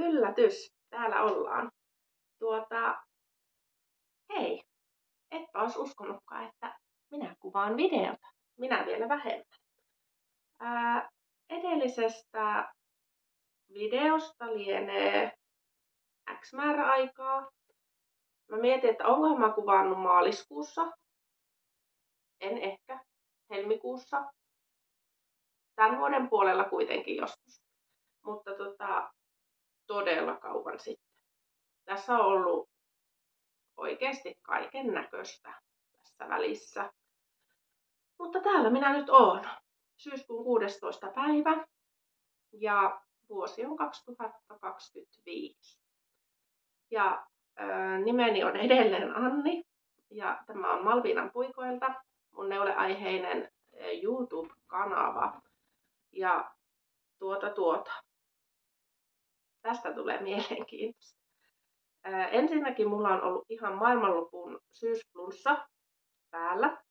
Yllätys, täällä ollaan. Hei, etpä olisi uskonutkaan, että minä kuvaan videota. Minä vielä vähemmän. Edellisestä videosta lienee X määrä aikaa. Mä mietin, että onkohan mä kuvannut maaliskuussa. En ehkä. Helmikuussa. Tämän vuoden puolella kuitenkin joskus. Mutta todella kauan sitten. Tässä on ollut oikeasti kaiken näköistä tässä välissä. Mutta täällä minä nyt oon. Syyskuun 16. päivä. Ja vuosi on 2025. Ja nimeni on edelleen Anni. Ja tämä on Malviinan puikoilta. Mun neuleaiheinen YouTube-kanava. Ja tästä tulee mielenkiintoista. Ensinnäkin mulla on ollut ihan maailmanlopun syysflunssa päällä.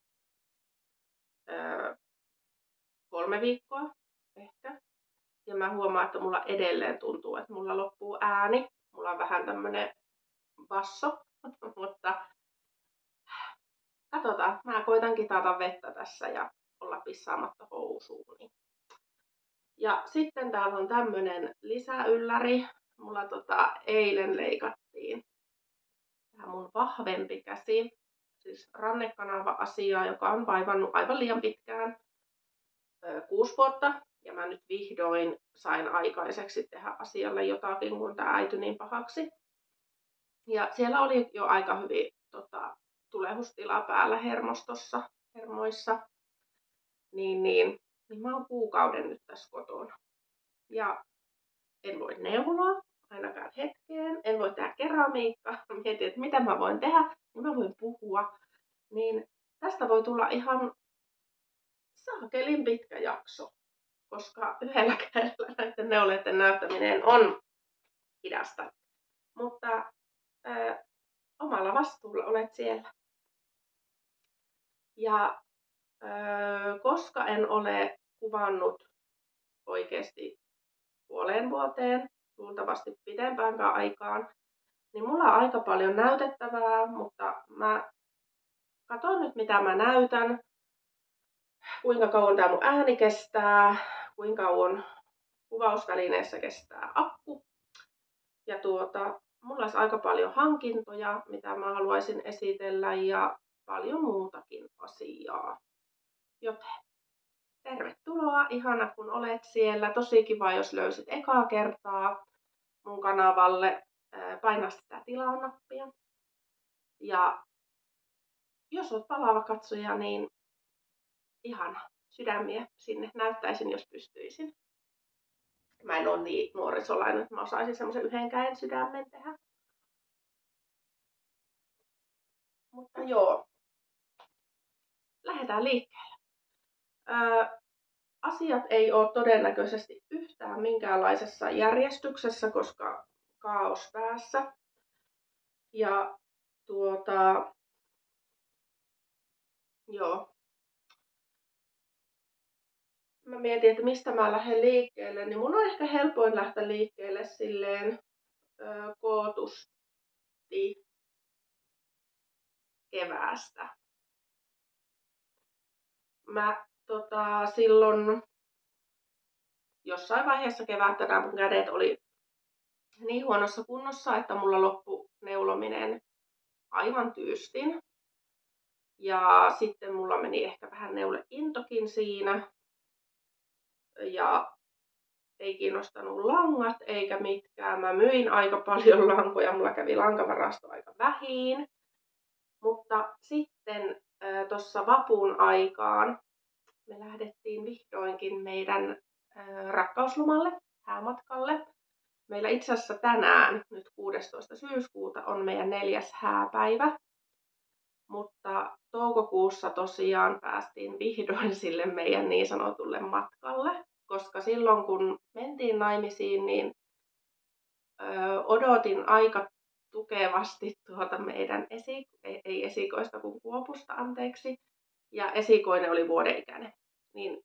3 viikkoa ehkä. Ja mä huomaan, että mulla edelleen tuntuu, että mulla loppuu ääni. Mulla on vähän tämmönen basso, mutta katsotaan. Mä koitan kitata vettä tässä ja olla pissaamatta housuuni. Ja sitten täällä on tämmönen lisäylläri. Mulla eilen leikattiin tää mun vahvempi käsi. Siis rannekanava-asia, joka on vaivannut aivan liian pitkään 6 vuotta. Ja mä nyt vihdoin sain aikaiseksi tehdä asialle jotakin, kun tää äityi niin pahaksi. Ja siellä oli jo aika hyvin tulehustila päällä hermoissa. Niin mä oon kuukauden nyt tässä kotona. Ja en voi neuloa ainakaan hetkeen. En voi tehdä keramiikkaa. Mietin, että mitä mä voin tehdä, niin mä voin puhua. Niin tästä voi tulla ihan saakelin pitkä jakso. Koska yhdellä kädellä näiden neuleiden näyttäminen on hidasta. Mutta omalla vastuulla olet siellä. Ja koska en ole kuvannut oikeasti 0,5 vuoteen, luultavasti pidempäänkään aikaan, niin mulla on aika paljon näytettävää, mutta mä katson nyt mitä mä näytän, kuinka kauan tää mun ääni kestää, kuinka kauan kuvausvälineessä kestää akku. Ja mulla olisi aika paljon hankintoja, mitä mä haluaisin esitellä ja paljon muutakin asiaa. Joten tervetuloa, ihana kun olet siellä. Tosi kiva, jos löysit ekaa kertaa mun kanavalle. Paina sitä tilaa-nappia. Ja jos olet palaava katsoja, niin ihana sydämiä sinne näyttäisin, jos pystyisin. Mä en ole niin nuorisolainen, että mä osaisin semmoisen yhden käden sydämen tehdä. Mutta joo, lähdetään liikkeelle. Asiat ei ole todennäköisesti yhtään minkäänlaisessa järjestyksessä, koska kaos päässä. Ja joo. Mä mietin, että mistä mä lähden liikkeelle, niin mun on ehkä helpoin lähteä liikkeelle silleen kootusti keväästä. Mä silloin jossain vaiheessa kevättä nämä mun kädet oli niin huonossa kunnossa, että mulla loppui neulominen aivan tyystin. Ja sitten mulla meni ehkä vähän neuleintokin siinä. Ja ei kiinnostanut langat eikä mitkään. Mä myin aika paljon lankoja, mulla kävi lankavarasto aika vähin. Mutta sitten tuossa vapun aikaan me lähdettiin vihdoinkin meidän rakkauslomalle, häämatkalle. Meillä itse asiassa tänään, nyt 16. syyskuuta, on meidän 4. hääpäivä. Mutta toukokuussa tosiaan päästiin vihdoin sille meidän niin sanotulle matkalle. Koska silloin kun mentiin naimisiin, niin odotin aika tukevasti meidän ei esikoista kuin Kuopusta, anteeksi. Ja esikoinen oli vuoden ikäinen. Niin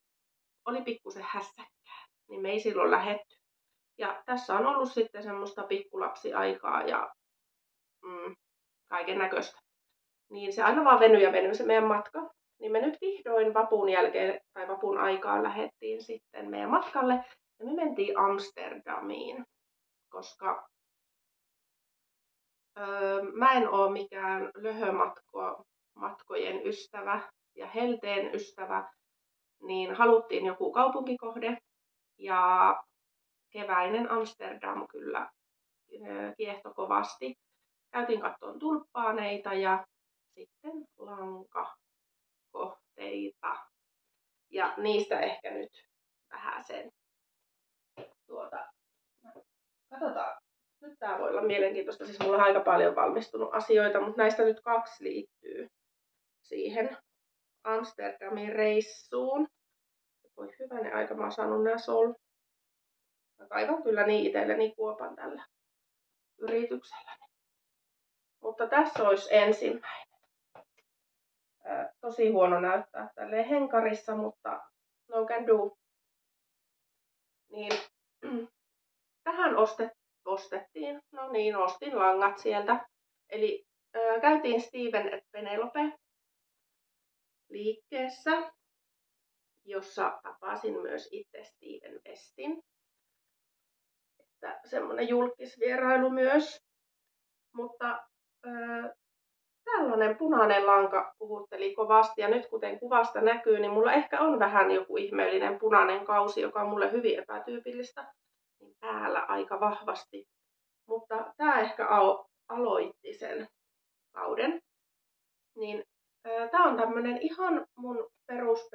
oli pikkusen hässäkkää. Niin me ei silloin lähdetty. Ja tässä on ollut sitten semmoista pikkulapsiaikaa ja kaiken näköistä. Niin se aina vaan venyi se meidän matka. Niin me nyt vihdoin vapun jälkeen tai vapun aikaan lähdettiin sitten meidän matkalle. Ja me mentiin Amsterdamiin, koska mä en oo mikään löhömatkojen ystävä ja helteen ystävä. Niin haluttiin joku kaupunkikohde. Ja keväinen Amsterdam kyllä kiehtoi kovasti. Käytiin katsomaan tulppaaneita ja sitten lankakohteita. Ja niistä ehkä nyt vähän sen. Katsotaan. Nyt tää voi olla mielenkiintoista. Siis mulla on aika paljon valmistunut asioita, mutta näistä nyt 2 liittyy siihen Amsterdamin reissuun. Voi hyvänen aika, mä oon saanut nää Mä kaivan kyllä niin itselleni kuopan tällä yritykselläni. Mutta tässä olisi ensimmäinen. Tosi huono näyttää tälleen henkarissa, mutta no can do. Niin, tähän ostettiin. No niin, ostin langat sieltä. Eli käytiin Steven Penelope liikkeessä, jossa tapasin myös itse Steven Westin. Että semmonen julkisvierailu myös. Mutta tällainen punainen lanka puhutteli kovasti ja nyt kuten kuvasta näkyy, niin mulla ehkä on vähän joku ihmeellinen punainen kausi, joka on mulle hyvin epätyypillistä, niin päällä aika vahvasti. Mutta tää ehkä aloitti sen kauden. Niin tää on tämmönen ihan mun perus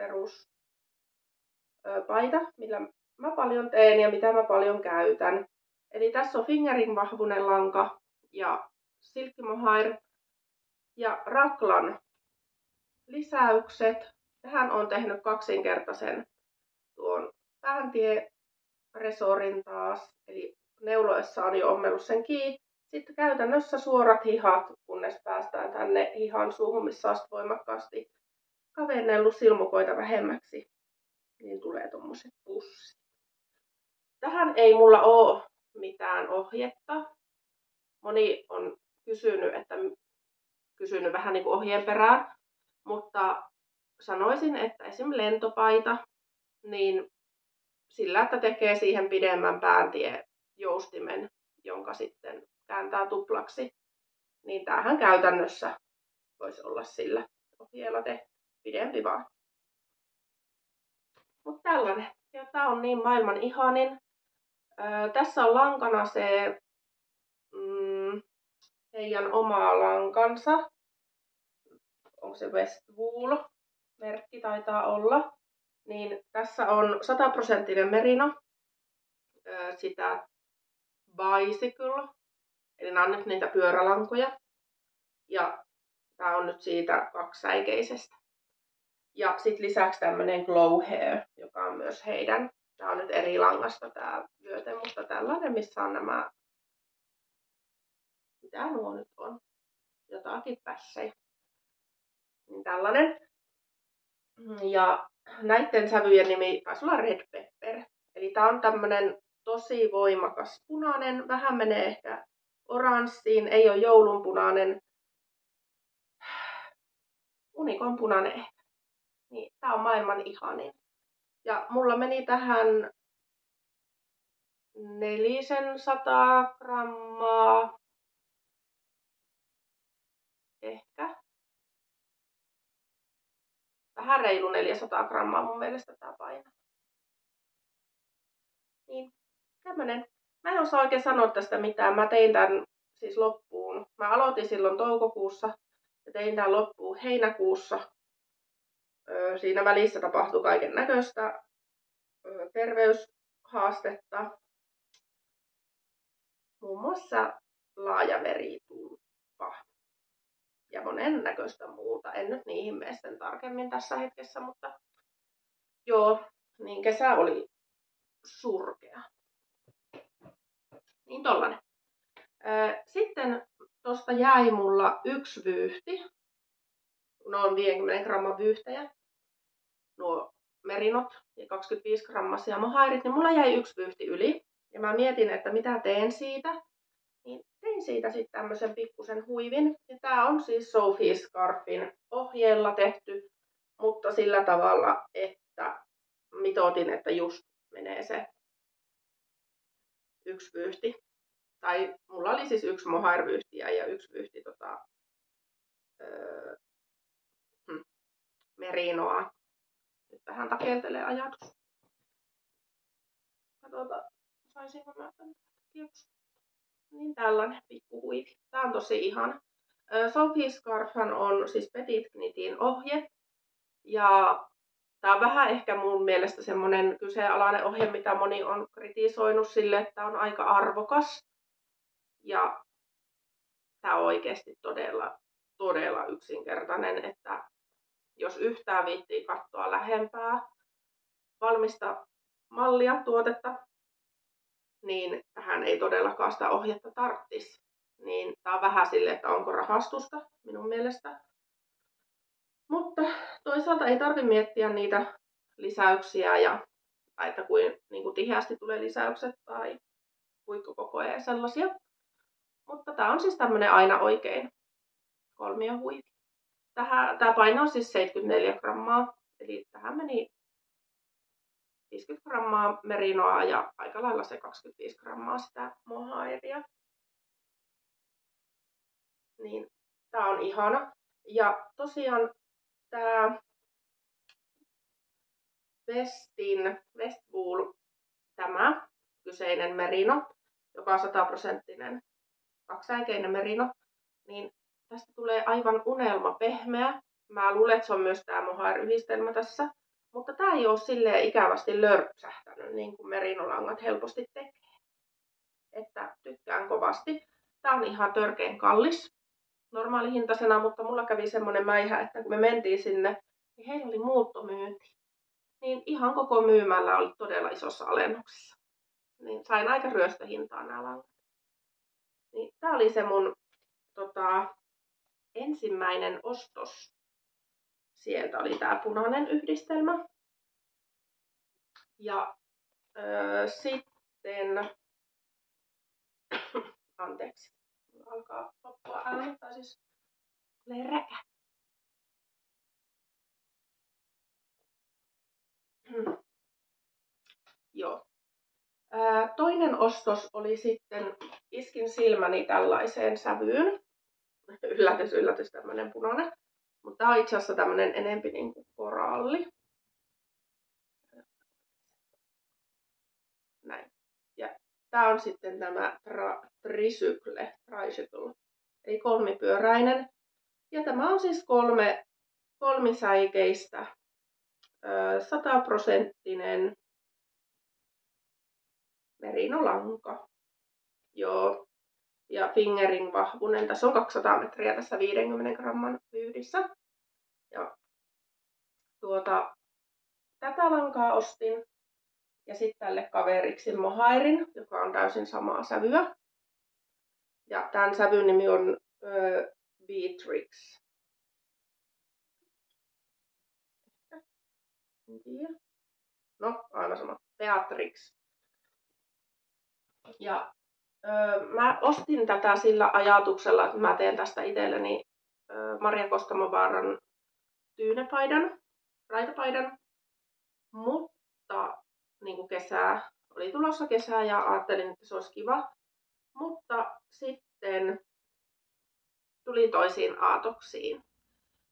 paita, millä mä paljon teen ja mitä mä paljon käytän. Eli tässä on fingerin vahvunen lanka ja silkkimohair ja raglan lisäykset. Tähän on tehnyt kaksinkertaisen tuon pääntieresorin taas. Eli neuloessa on jo ommellut sen kiinni. Sitten käytännössä suorat hihat, kunnes päästään tänne hihan suuhun, missä on voimakkaasti kavennellut silmukoita vähemmäksi. Niin tulee tommoset pussit. Tähän ei mulla oo mitään ohjetta. Moni on kysynyt vähän niin kuin ohjeen perään, mutta sanoisin, että esim. Lentopaita, niin sillä, että tekee siihen pidemmän pääntijoustimen, jonka sitten kääntää tuplaksi, niin tämähän käytännössä voisi olla sillä ohjeella tehty pidempi vaan. Mutta tällainen. Ja tää on niin maailman ihanin. Tässä on lankana se heidän oma lankansa. Onko se Westwool-merkki taitaa olla. Niin tässä on 100% merino. Sitä bicycle. Eli nämä on nyt niitä pyörälankoja. Ja tää on nyt siitä 2-säikeisestä. Ja sitten lisäksi tämmönen glow hair, joka on myös heidän. Tää on nyt eri langasta tää vyöte, mutta tällainen, missä on nämä, mitä nuo nyt on, jotakin pässejä. Niin tällainen. Ja näiden sävyjen nimi taisi olla Red Pepper. Eli tää on tämmönen tosi voimakas punainen, vähän menee ehkä oranssiin, ei ole joulunpunainen, unikon punainen ehkä. Niin, tää on maailman ihanin. Ja mulla meni tähän 400 grammaa. Ehkä. Vähän reilu 400 grammaa mun mielestä tää painaa. Niin, tämmönen. Mä en osaa oikein sanoa tästä mitään. Mä tein tän siis loppuun. Mä aloitin silloin toukokuussa ja tein tän loppuun heinäkuussa. Siinä välissä tapahtui kaiken näköistä terveyshaastetta. Muun muassa laaja veritulppa ja monen näköistä muuta. En nyt niihin mene sen tarkemmin tässä hetkessä, mutta joo, niin kesä oli surkea. Niin tollanen. Sitten tosta jäi mulla 1 vyyhti. Noin 50 gramman vyyhtejä. Nuo merinot ja 25 grammasia mohairit, niin mulla jäi 1 vyyhti yli. Ja Ja mä mietin, että mitä teen siitä. Niin tein siitä sitten tämmöisen pikkusen huivin. Ja tää on siis Sophie Scarfin ohjeella tehty, mutta sillä tavalla, että mitoitin, että just menee se yksi vyyhti. Tai mulla oli siis yksi mohair-vyyhtiä ja yksi vyyhti merinoa. Nyt tähän takeltelee ajatus. Katsotaan, saisinko mä tämän kiepustaa. Niin tällainen pikku huivi. Tää on tosi ihana. Sophie Scarfhan on siis Petit Knitin ohje. Ja tää on vähän ehkä mun mielestä semmonen kyseenalainen ohje, mitä moni on kritisoinut sille, että on aika arvokas. Ja tää on oikeesti todella yksinkertainen, että jos yhtään viittii katsoa lähempää valmista mallia, tuotetta, niin tähän ei todellakaan sitä ohjetta tarvitsisi. Niin tää on vähän silleen, että onko rahastusta minun mielestä. Mutta toisaalta ei tarvitse miettiä niitä lisäyksiä ja että niin kuin tiheästi tulee lisäykset tai puikkokokoja ja sellaisia. Mutta tää on siis tämmönen aina oikein kolmiohuivi. Tää paino on siis 74 grammaa, eli tähän meni 50 grammaa merinoa ja aika lailla se 25 grammaa sitä mohairia. Niin tää on ihana. Ja tosiaan tää Westwool, tämä kyseinen merino, joka on 100% kaksisäikeinen merino, niin tästä tulee aivan unelma pehmeä. Mä luulen, että se on myös tää mohair-yhdistelmä tässä. Mutta tää ei oo silleen ikävästi lörpsähtänyt, niin kuin merinolangat helposti tekee. Että tykkään kovasti. Tää on ihan törkeen kallis normaalihintaisena, mutta mulla kävi semmonen mäihä, että kun me mentiin sinne, niin heillä oli muuttomyynti. Niin ihan koko myymällä oli todella isossa alennuksessa. Niin sain aika ryöstöhintaan nämä langat. Niin tää oli se mun ensimmäinen ostos. Sieltä oli tää punainen yhdistelmä. Ja sitten, anteeksi, alkaa loppua ääni, tai siis tulee räkä. Joo. Toinen ostos oli sitten, iskin silmäni tällaiseen sävyyn. Yllätys, yllätys, tämmönen punainen. Mutta tää on itse asiassa tämmönen enempi niinku koralli. Näin. Ja tää on sitten tämä tricycle, eli kolmipyöräinen. Ja tämä on siis kolmisäikeistä, 100% merinolanka. Joo. Ja fingering vahvunen. Tässä on 200 metriä tässä 50 gramman vyyhdissä. Ja tätä lankaa ostin. Ja sitten tälle kaveriksi mohairin, joka on täysin samaa sävyä. Ja tämän sävyn nimi on Beatrix. En tiedä. No, aina sama. Beatrix. Ja mä ostin tätä sillä ajatuksella, että mä teen tästä itselleni Maria Kostamovaaran tyynepaidan, raitapaidan. Mutta niin kuin oli tulossa kesää ja ajattelin, että se olisi kiva. Mutta sitten tuli toisiin aatoksiin.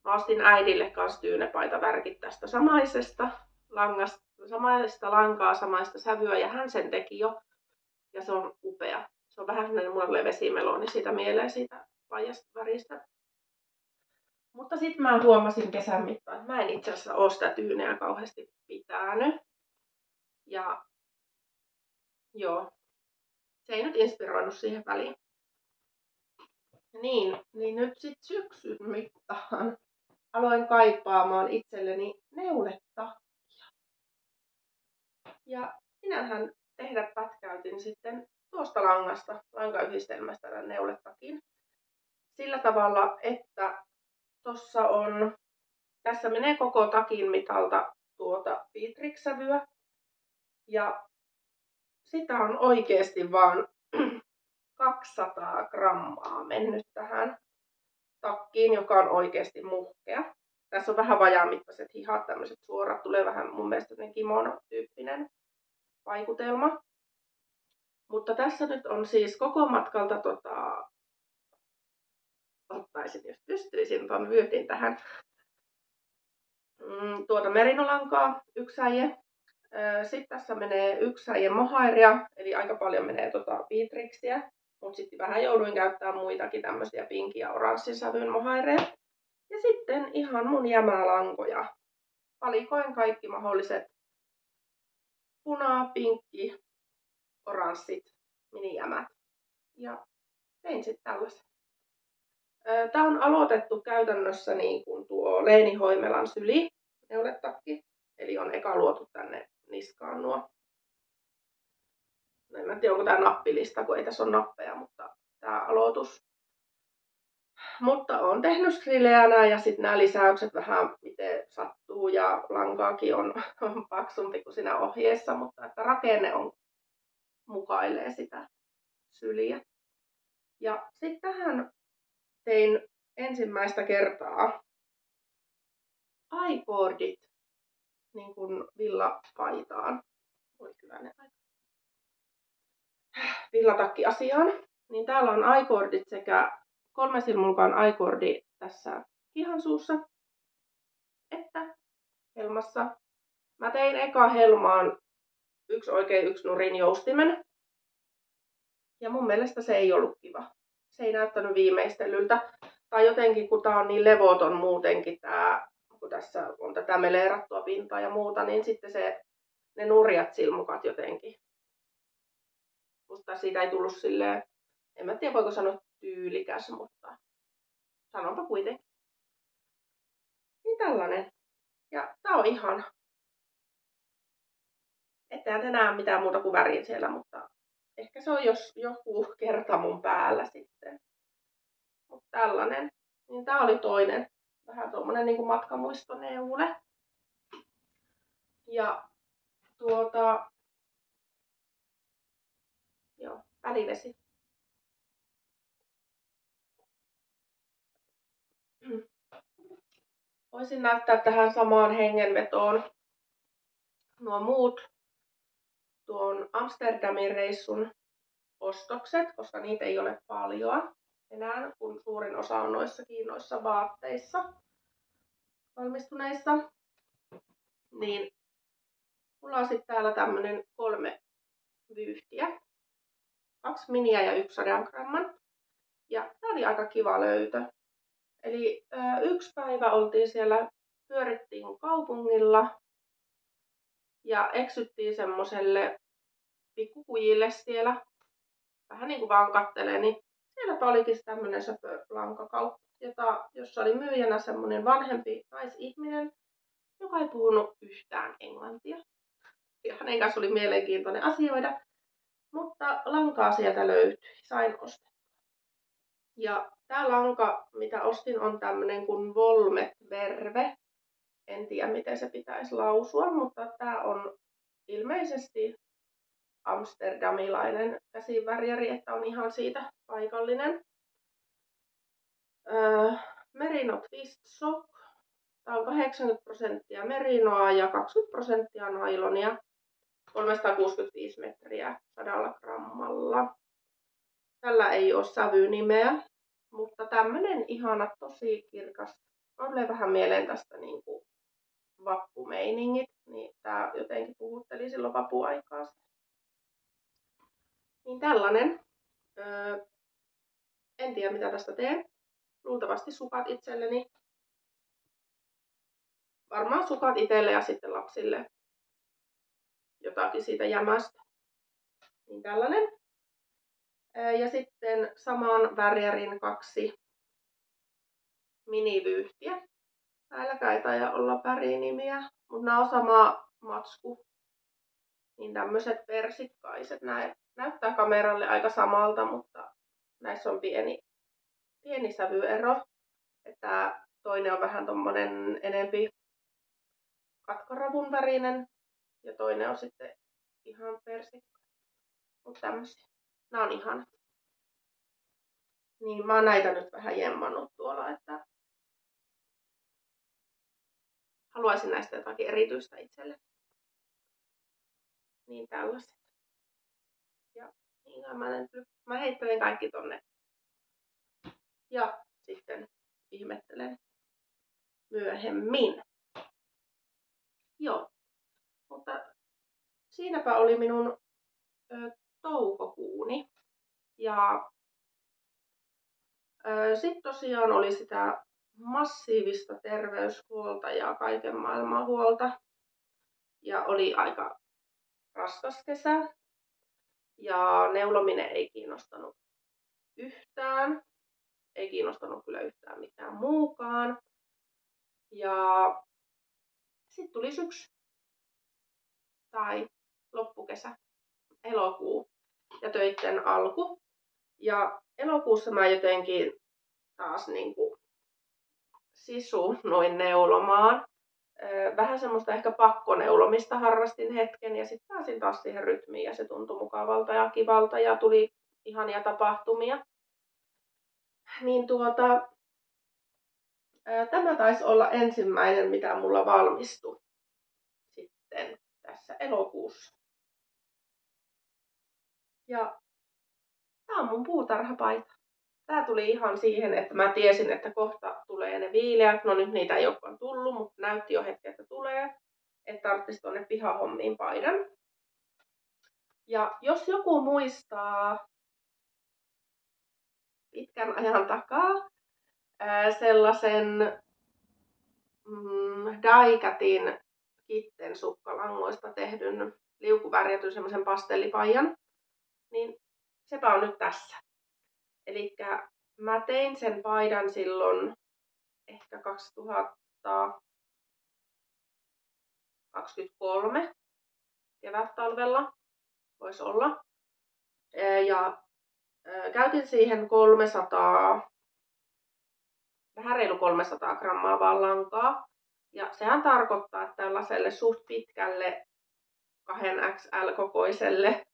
Mä ostin äidille kanssa tyynepaitavärkit tästä samaisesta lankaa, samaista sävyä, ja hän sen teki jo. Ja se on upea. Se on vähän sellainen, mulla tulee vesimeloni siitä mieleen siitä paijasta väristä. Mutta sitten mä huomasin kesän mittaan, että mä en itse asiassa ole sitä tyyneä kauheasti pitänyt. Ja joo, se ei nyt inspiroinut siihen väliin. Niin nyt sitten syksyn mittaan aloin kaipaamaan itselleni neuletakkia. Ja minähän tehdä pätkäytin sitten tuosta lankayhdistelmästä tämän neuletakin. Sillä tavalla, että tässä menee koko takin mitalta Beatrix-sävyä. Ja sitä on oikeasti vaan 200 grammaa mennyt tähän takkiin, joka on oikeasti muhkea. Tässä on vähän vajaamittaiset hihat, tämmöiset suorat, tulee vähän mun mielestä kimono-tyyppinen vaikutelma. Mutta tässä nyt on siis koko matkalta, ottaisin jos pystyisin ton vyötin tähän, merinolankaa, yksi äije. Sitten tässä menee yksi äije mohairia, eli aika paljon menee beatrixiä. Mutta sitten vähän jouduin käyttämään muitakin tämmöisiä pinkin ja oranssin sävyn mohaireja. Ja sitten ihan mun jämälankoja. Valikoin kaikki mahdolliset puna, pinkki, oranssit, minijämät. Ja tein sitten tällaisen. Tää on aloitettu käytännössä niin kuin tuo Leeni Hoimelan syli neuletakki. Eli on eka luotu tänne niskaan nuo. No en tiedä onko tää nappilista, kun ei tässä ole nappeja, mutta tää aloitus. Mutta on tehnyt skrileänä ja sitten nämä lisäykset vähän miten sattuu ja lankaakin on paksumpi kuin siinä ohjeessa, mutta että rakenne on mukailee sitä syliä. Ja sitten tähän tein ensimmäistä kertaa i-cordit niin kuin villapaitaan. Voi hyvänen aika. Villatakki-asiaan. Niin täällä on i-cordit sekä 3 silmulkaan i-cordi tässä hihansuussa että helmassa. Mä tein eka helmaan yksi oikein yksi nurin joustimen. Ja mun mielestä se ei ollut kiva. Se ei näyttänyt viimeistelyltä. Tai jotenkin, kun tää on niin levoton muutenkin, kun tässä on tätä meleerattua pintaa ja muuta, niin sitten ne nurjat silmukat jotenkin. Musta siitä ei tullut silleen, en mä tiedä voiko sanoa tyylikäs, mutta sanonpa kuitenkin. Niin tällainen. Ja tää on ihana. Ettehän te näe mitään muuta kuin värin siellä, mutta ehkä se on jos joku kerta mun päällä sitten. Mutta tällainen. Niin tää oli toinen. Vähän tommonen niinku matkamuistoneule. Ja joo, välivesi. Voisin näyttää tähän samaan hengenvetoon nuo muut tuon Amsterdamin reissun ostokset, koska niitä ei ole paljon enää, kun suurin osa on noissa vaatteissa valmistuneissa. Niin mulla on sitten täällä tämmönen 3 vyyhtiä. 2 miniä ja 1 100 gramman. Ja tää oli aika kiva löytö. Eli yksi päivä oltiin siellä, pyörittiin kaupungilla ja eksyttiin semmoselle pikkukujille siellä. Vähän niinku vaan kattelee, niin sielläpä olikin tämmönen söpölankakauppa, jossa oli myyjänä semmonen vanhempi naisihminen, joka ei puhunut yhtään englantia. Ja hänen kanssa oli mielenkiintoinen asioida, mutta lankaa sieltä löytyi, sain ostettua. Ja tää lanka, mitä ostin, on tämmönen kuin Volmet Verve. En tiedä, miten se pitäisi lausua, mutta tää on ilmeisesti amsterdamilainen käsivärjäri, että on ihan siitä paikallinen. Merino Twist Sock. Tää on 80% merinoa ja 20% nailonia. 365 metriä 100 grammalla. Tällä ei ole sävynimeä, mutta tämmönen ihana, tosi kirkas. Tulee vähän mieleen tästä niinku vappumeiningit, niin tää jotenkin puhutteli silloin vapuaikaa. Niin tällainen. En tiedä mitä tästä teen. Luultavasti sukat itselleni. Varmaan sukat itselle ja sitten lapsille jotakin siitä jämästä. Niin tällainen. Ja sitten saman värjärin 2 minivyyhtiä. Täälläkään ei taida olla värinimiä, mutta nämä on sama matsku. Niin tämmöiset persikkaiset. Nämä näyttää kameralle aika samalta, mutta näissä on pieni sävyero. Että toinen on vähän tommonen enempi katkaravun värinen ja toinen on sitten ihan persikka. Mutta tämmösiä. Nää on ihanat. Niin mä oon näitä nyt vähän jemmannut tuolla, että haluaisin näistä jotakin erityistä itselle. Niin tällaiset. Ja niin mä heittelen kaikki tonne. Ja sitten ihmettelen myöhemmin. Joo. Mutta siinäpä oli minun toukokuuni. Ja sitten tosiaan oli sitä massiivista terveyshuolta ja kaiken maailman huolta. Ja oli aika raskas kesä. Ja neulominen ei kiinnostanut yhtään. Ei kiinnostanut kyllä yhtään mitään muukaan. Ja sitten tuli syksy. Tai loppukesä. Elokuu. Ja töitten alku. Ja elokuussa mä jotenkin taas niinku sisuunnuin neulomaan. Vähän semmoista ehkä pakkoneulomista harrastin hetken ja sitten pääsin taas siihen rytmiin ja se tuntui mukavalta ja kivalta ja tuli ihania tapahtumia. Niin tämä taisi olla ensimmäinen, mitä mulla valmistui sitten tässä elokuussa. Ja tää on mun puutarhapaita. Tää tuli ihan siihen, että mä tiesin, että kohta tulee ne viileät. No nyt niitä ei olekaan tullut, mutta näytti jo hetki, että tulee. Että tarvitsisi tonne pihahommiin paidan. Ja jos joku muistaa pitkän ajan takaa sellaisen Daikatin Kitten sukkalangoista tehdyn liukuvärjätyn semmoisen pastellipaijan, niin sepä on nyt tässä. Elikkä mä tein sen paidan silloin ehkä 2023 kevättalvella, voisi olla. Ja käytin siihen 300, vähän reilu 300 grammaa vaan lankaa. Ja sehän tarkoittaa, että tällaiselle suht pitkälle 2XL-kokoiselle,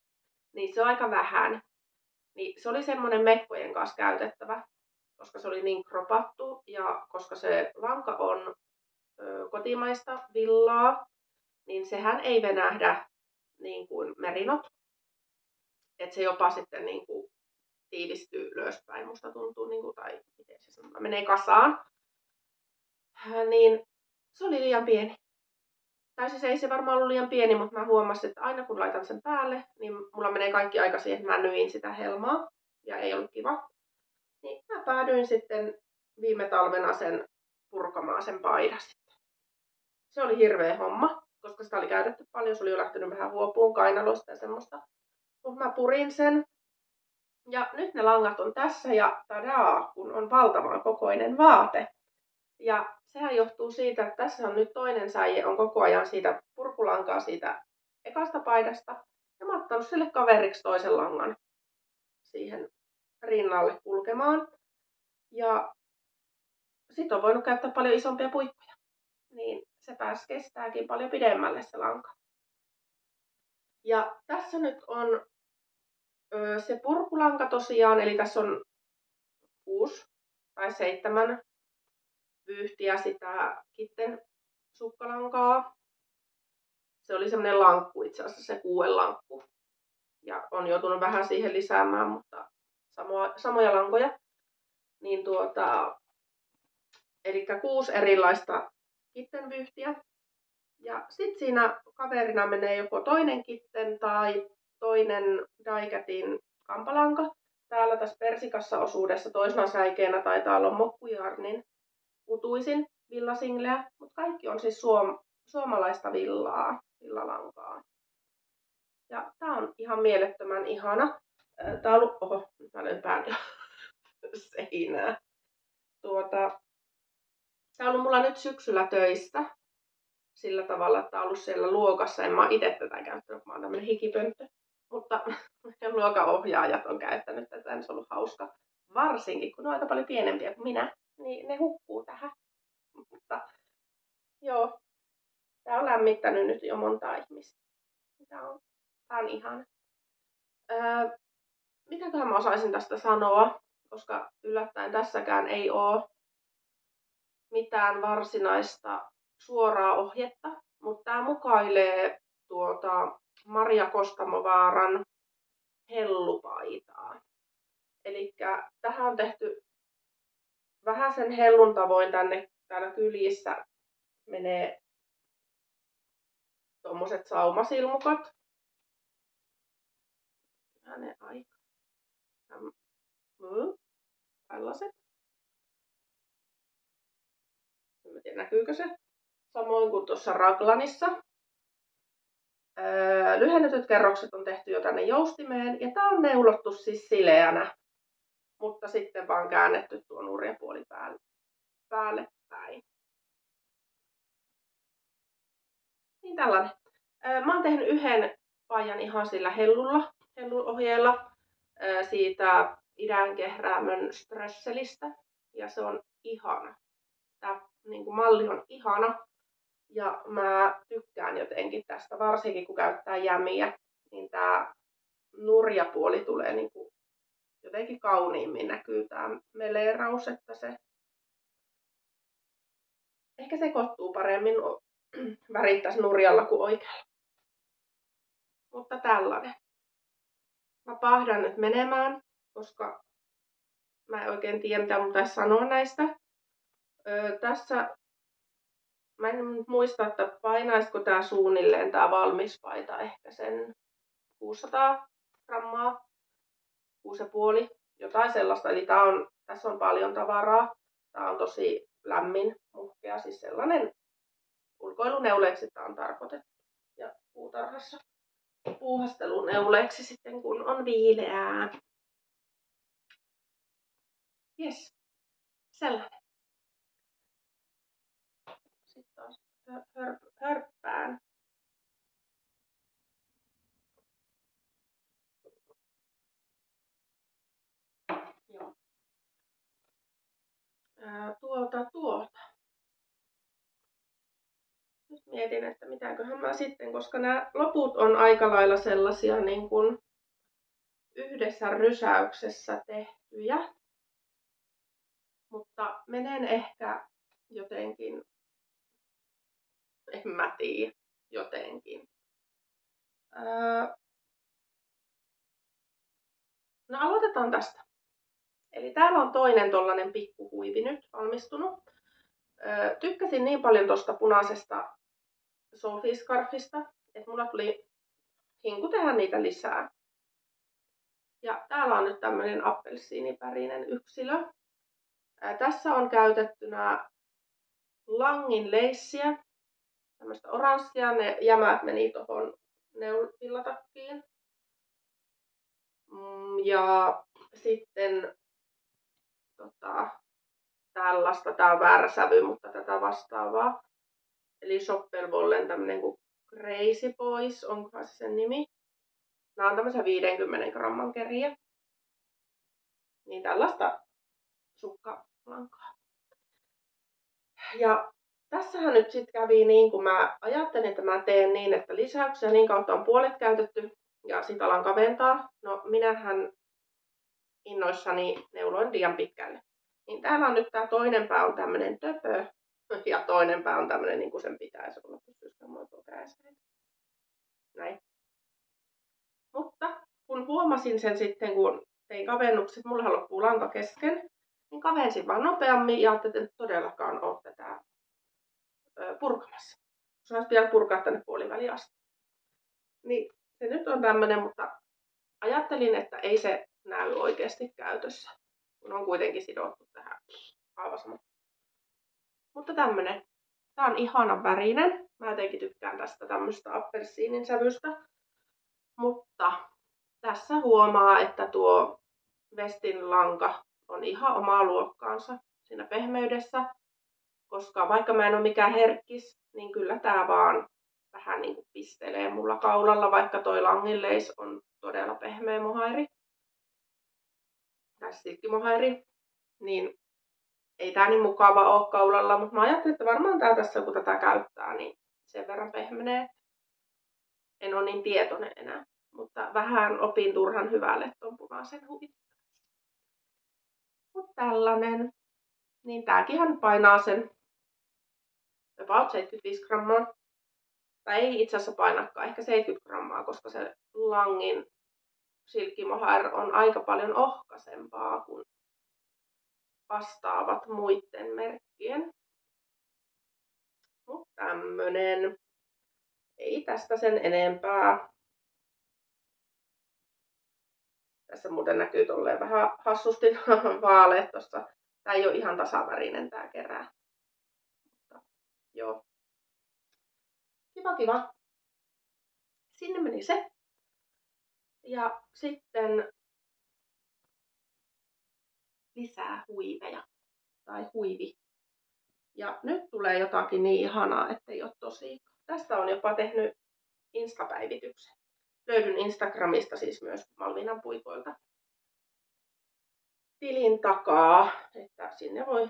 niin se on aika vähän. Niin se oli semmoinen mekkojen kanssa käytettävä, koska se oli niin kropattu ja koska se lanka on kotimaista villaa, niin sehän ei venähdä niin kuin merinot. Että se jopa sitten niin kuin tiivistyy ylöspäin, musta tuntuu, niin kuin, tai miten se sanoo, menee kasaan. Niin se oli liian pieni. Tai siis ei se varmaan ollut liian pieni, mutta mä huomasin, että aina kun laitan sen päälle, niin mulla menee kaikki aika siihen, että mä nyin sitä helmaa. Ja ei ollut kiva. Niin mä päädyin sitten viime talvena sen purkamaan sen paidan sitten. Se oli hirveä homma, koska sitä oli käytetty paljon. Se oli jo lähtenyt vähän huopuun kainalosta ja semmoista. Mutta mä purin sen. Ja nyt ne langat on tässä ja tadaa, kun on valtavan kokoinen vaate. Ja sehän johtuu siitä, että tässä on nyt toinen säie, on koko ajan siitä purkulankaa siitä ekasta paidasta. Ja mä oon ottanut sille kaveriksi toisen langan siihen rinnalle kulkemaan. Ja sit on voinut käyttää paljon isompia puikkoja. Niin se pääs kestääkin paljon pidemmälle se lanka. Ja tässä nyt on se purkulanka tosiaan, eli tässä on 6 tai 7 vyyhtiä sitä Kitten sukkalankaa. Se oli semmoinen lankku itse asiassa, se 6 lankku. Ja on joutunut vähän siihen lisäämään, mutta samoja lankoja. Niin eli 6 erilaista Kitten vyyhtiä. Ja sitten siinä kaverina menee joko toinen Kitten tai toinen Daikatin kampalanka. Täällä tässä persikassa osuudessa toisena säikeenä taitaa olla Mokkujarnin utuisin villasingleä, mutta kaikki on siis suomalaista villalankaa. Ja tää on ihan mielettömän ihana. Tää on ollut, oho, nyt mä löin pään jo seinää. Tää on ollut mulla nyt syksyllä töissä. Sillä tavalla, että on ollut siellä luokassa. En mä ole itse tätä käyttänyt, kun mä oon tämmönen hikipönttö. Mutta luokanohjaajat on käyttänyt tätä, niin se on ollut hauska. Varsinkin, kun ne on aika paljon pienempiä kuin minä, niin ne hukkuu tähän. Mutta joo, tää on lämmittänyt nyt jo montaa ihmistä. Tää on ihana. Mitäköhän mä osaisin tästä sanoa, koska yllättäen tässäkään ei ole mitään varsinaista suoraa ohjetta, mutta tämä mukailee Maria Kostamovaaran hellupaitaa. Eli tähän on tehty vähän sen hellun tavoin täällä kylissä menee tommoset saumasilmukat. Hänen aika. Tällaiset. En tiedä näkyykö se. Samoin kuin tuossa raglanissa. Lyhennetyt kerrokset on tehty jo tänne joustimeen. Ja tää on neulottu siis sileänä. Mutta sitten vaan käännetty tuo nurjapuoli päälle päin. Niin tällainen. Mä oon tehnyt yhden paijan ihan sillä helluohjeella siitä idänkehräämön strösselistä. Ja se on ihana. Tää malli on ihana. Ja mä tykkään jotenkin tästä, varsinkin kun käyttää jämiä. Niin tää nurjapuoli tulee jotenkin kauniimmin näkyy tää meleeraus, että se ehkä sekoittuu paremmin värittäisi nurjalla kuin oikealla. Mutta tällainen. Mä pahdan nyt menemään, koska mä en oikein tiedä mitä mun pitäisi sanoa näistä. Tässä mä en muista, että painaisiko tää suunnilleen tää valmis paita ehkä sen 600 grammaa, 6,5, jotain sellaista. Eli tässä on paljon tavaraa. Tää on tosi lämmin, muhkea, siis sellainen ulkoiluneuleeksi tää on tarkoitettu. Ja puutarhassa puuhasteluneuleeksi sitten kun on viileää. Jes, sellainen. Sitten taas hörppään. Joo. Tuolta. Nyt mietin, että mitäköhän mä sitten, koska nämä loput on aika lailla sellaisia niin kuin yhdessä rysäyksessä tehtyjä. Mutta menen ehkä jotenkin, en mä tiedä, jotenkin. No aloitetaan tästä. Eli täällä on toinen tollanen pikkuhuivi nyt valmistunut. Tykkäsin niin paljon tosta punaisesta Sophie-scarfista, että mulla tuli hinku tehdä niitä lisää. Ja täällä on nyt tämmönen appelsiinipärinen yksilö. Tässä on käytettynä langin leissiä, tämmöistä oranssia, ne jämät meni tuohon villatakkiin. Ja sitten tällaista, tää on väärä sävy, mutta tätä vastaavaa. Eli Shoppelvollen tämmönen kuin Crazy Boys, onkohan se sen nimi. Nämä on tämmöisiä 50 gramman keriä. Niin tällaista sukkalankaa. Ja tässähän nyt sitten kävi niin, kun mä ajattelin, että mä teen niin, että lisäyksiä niin kautta on puolet käytetty ja sit alan kaventaa. No minähän innoissani neuloin liian pitkälle. Niin täällä on nyt tää toinen pää on tämmönen töpö ja toinen pää on tämmönen niin kuin sen pitäisi olla. Pystyisikö mua tuo käseen? Näin. Mutta kun huomasin sen sitten, kun tein kavennukset, mulla loppuu lanka kesken, niin kavensin vaan nopeammin ja ajattelin, että todellakaan ole tätä purkamassa. Se olisi pitänyt purkaa tänne puoliväliin asti. Niin se nyt on tämmönen, mutta ajattelin, että ei se näy oikeasti käytössä. Kun on kuitenkin sidottu tähän aivan sama. Mutta tämmönen. Tää on ihanan värinen. Mä jotenkin tykkään tästä tämmöstä appelsiinin sävystä. Mutta tässä huomaa, että tuo vestin lanka on ihan omaa luokkaansa siinä pehmeydessä. Koska vaikka mä en ole mikään herkkis, niin kyllä tää vaan vähän niin kuin pistelee mulla kaulalla, vaikka toi langilleis on todella pehmeä mohairi. Tai silkkimohairi. Niin ei tää niin mukava ole kaulalla, mutta mä ajattelin, että varmaan tää tässä kun tätä käyttää, niin sen verran pehmenee. En ole niin tietoinen enää. Mutta vähän opin turhan hyvälle ton punaisen huvin. Mutta tällainen. Niin tääkinhän painaa sen about 75 grammaa. Tai ei itse asiassa painakaan, ehkä 70 grammaa, koska se Langin Silkki Mohair on aika paljon ohkaisempaa kuin vastaavat muiden merkkien. Mutta tämmönen. Ei tästä sen enempää. Tässä muuten näkyy tolleen vähän hassusti vaaleet tossa. Tää ei ole ihan tasavärinen tää kerää. Mutta joo. Kiva. Sinne meni se. Ja sitten lisää huiveja. Tai huivi. Ja nyt tulee jotakin niin ihanaa, ettei ole tosi. Tästä on jopa tehnyt Insta-päivityksen. Löydyn Instagramista siis myös Malvinan puikoilta tilin takaa, että sinne voi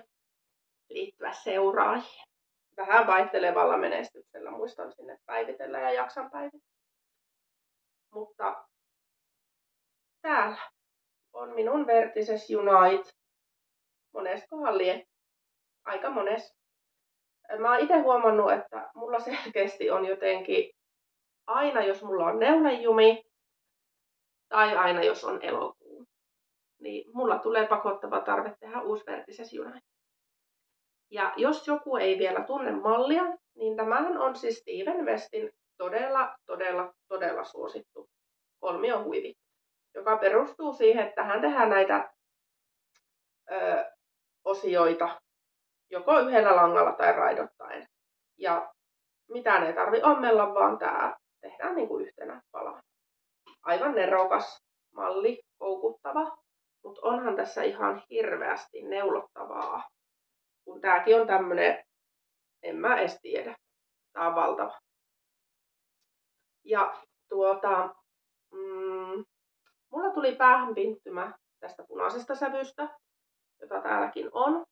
liittyä seuraajiin. Vähän vaihtelevalla menestyksellä muistan sinne päivitellä ja jaksan päivitellä. Mutta täällä on minun Vertices Unite. Moneskohan lie? Aika mones. Mä oon itse huomannut, että mulla selkeästi on jotenkin aina jos mulla on neulanjumi tai aina jos on elokuu, niin mulla tulee pakottava tarve tehdä uusi Vertices Unite. Ja jos joku ei vielä tunne mallia, niin tämähän on siis Steven Westin todella suosittu kolmiohuivi, joka perustuu siihen, että hän tehdään näitä osioita joko yhdellä langalla tai raidottaen. Ja mitään ei tarvi ommella, vaan tää tehdään niinku yhtenä palana. Aivan nerokas malli, koukuttava, mutta onhan tässä ihan hirveästi neulottavaa. Kun tääkin on tämmönen, en mä edes tiedä. Tää on valtava. Ja mulla tuli päähän pinttymä tästä punaisesta sävystä, jota täälläkin on.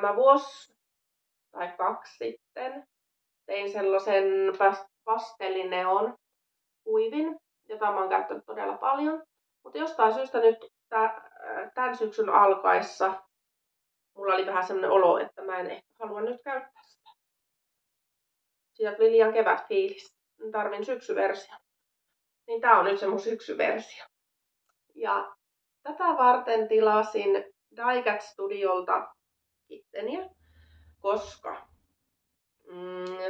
Mä vuosi tai 2 sitten tein sellaisen pastelineon huivin, jota mä oon käyttänyt todella paljon. Mutta jostain syystä nyt tämän syksyn alkaessa mulla oli vähän sellainen olo, että mä en ehkä halua nyt käyttää sitä. Siitä tuli liian kevätfiilis. Tarvin syksyversio. Niin tää on nyt se mun syksyversio. Ja tätä varten tilasin Daigat Studiolta kitteniä, koska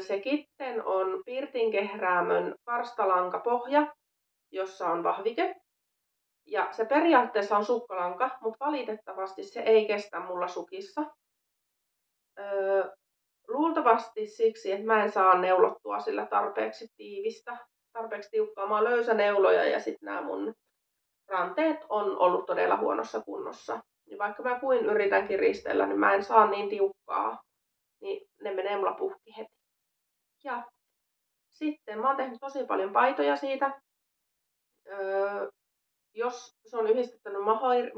se kitten on Pirtinkehräämön karstalankapohja, jossa on vahvike. Ja se periaatteessa on sukkalanka, mutta valitettavasti se ei kestä mulla sukissa. Luultavasti siksi, että mä en saa neulottua sillä tarpeeksi tiivistä, tarpeeksi tiukkaa. Mä oon löysäneuloja ja sitten nämä mun ranteet on ollut todella huonossa kunnossa. Ja vaikka mä kuin yritän kiristellä, niin mä en saa niin tiukkaa. Niin ne menee mulla puhki heti. Ja sitten mä oon tehnyt tosi paljon paitoja siitä. Jos se on yhdistettänyt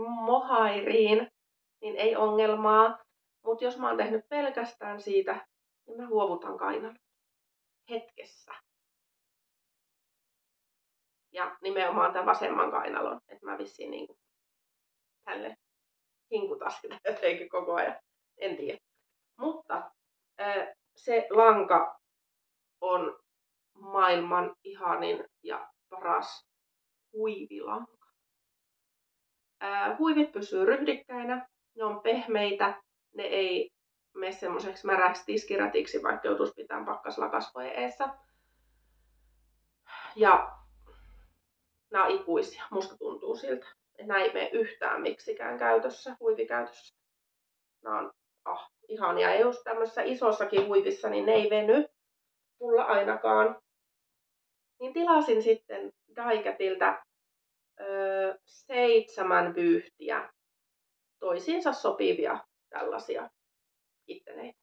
mohairiin, niin ei ongelmaa. Mutta jos mä oon tehnyt pelkästään siitä, niin mä huovutan kainalon hetkessä. Ja nimenomaan tämän vasemman kainalon. Että mä vissiin niinku tälle hinkutan sitä jotenkin koko ajan. En tiedä. Mutta se lanka on maailman ihanin ja paras huivilanka. Huivit pysyy ryhdikkäinä, ne on pehmeitä, ne ei mene semmoiseksi märäksi tiskirätiksi, vaikka joutuisi pitämään pakkaslakasvojen eessä. Ja nämä on ikuisia, musta tuntuu siltä. Nämä ei mene yhtään miksikään käytössä, huivikäytössä. Nämä on ihania. Ja just tämmöisessä isossakin huivissa, niin ne ei veny, mulla ainakaan. Niin tilasin sitten Daigatilta 7 vyyhtiä toisiinsa sopivia tällaisia kitteneitä.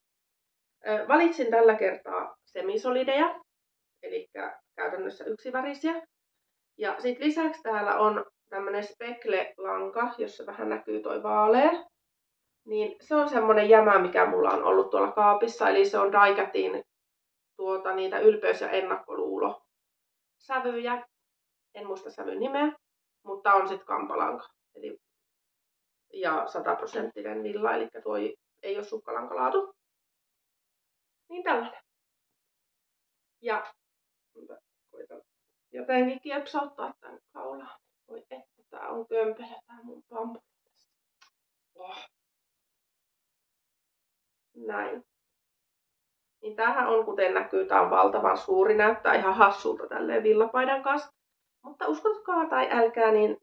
Valitsin tällä kertaa semisolideja, eli käytännössä yksivärisiä. Ja sitten lisäksi täällä on tämmönen spekle-lanka, jossa vähän näkyy toi vaalea. Niin se on semmonen jämä, mikä mulla on ollut tuolla kaapissa, eli se on Daigatin niitä ylpeys- ja ennakkoluulo sävyjä. En muista sävyn nimeä, mutta on sitten kampalanka. Eli, ja 100% villa, eli tuo ei ole sukkalankalaatu. Niin tällainen. Ja koitan jotenkin kiepsauttaa tän kaulaan. Voi että, tää on kömpelö tää mun pampuli. Näin. Niin tämähän on, kuten näkyy, tää on valtavan suuri. Näyttää ihan hassulta tälleen villapaidan kanssa. Mutta uskotkaa tai älkää, niin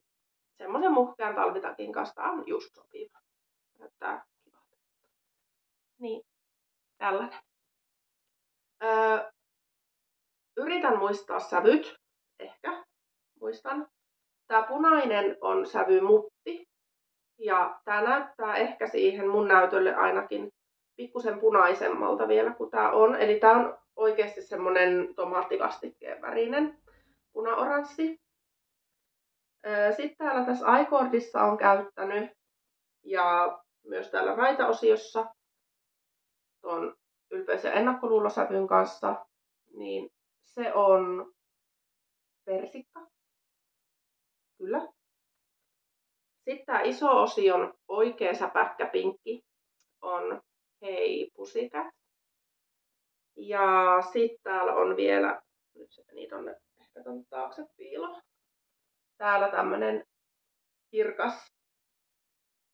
semmoisen muhkean talvitakin kanssa tää on just sopiva. Näyttää kivalta. Niin, tällainen. Yritän muistaa sävyt. Ehkä muistan. Tää punainen on sävy mutti. Ja tää näyttää ehkä siihen mun näytölle ainakin pikkusen punaisemmalta vielä kuin tää on. Eli tää on oikeasti semmonen tomaattikastikkeen värinen punaoranssi. Sitten täällä tässä iCordissa on käyttänyt ja myös täällä raitaosiossa tuon ylpeys- ja ennakkoluulosävyn kanssa, niin se on persikka. Kyllä. Sitten tämä iso osion oikea säpäkkä pinkki on Hei Pussycat. Ja sitten täällä on vielä, nyt se meni tonne ehkä tonne taakse piiloon. Täällä tämmönen kirkas,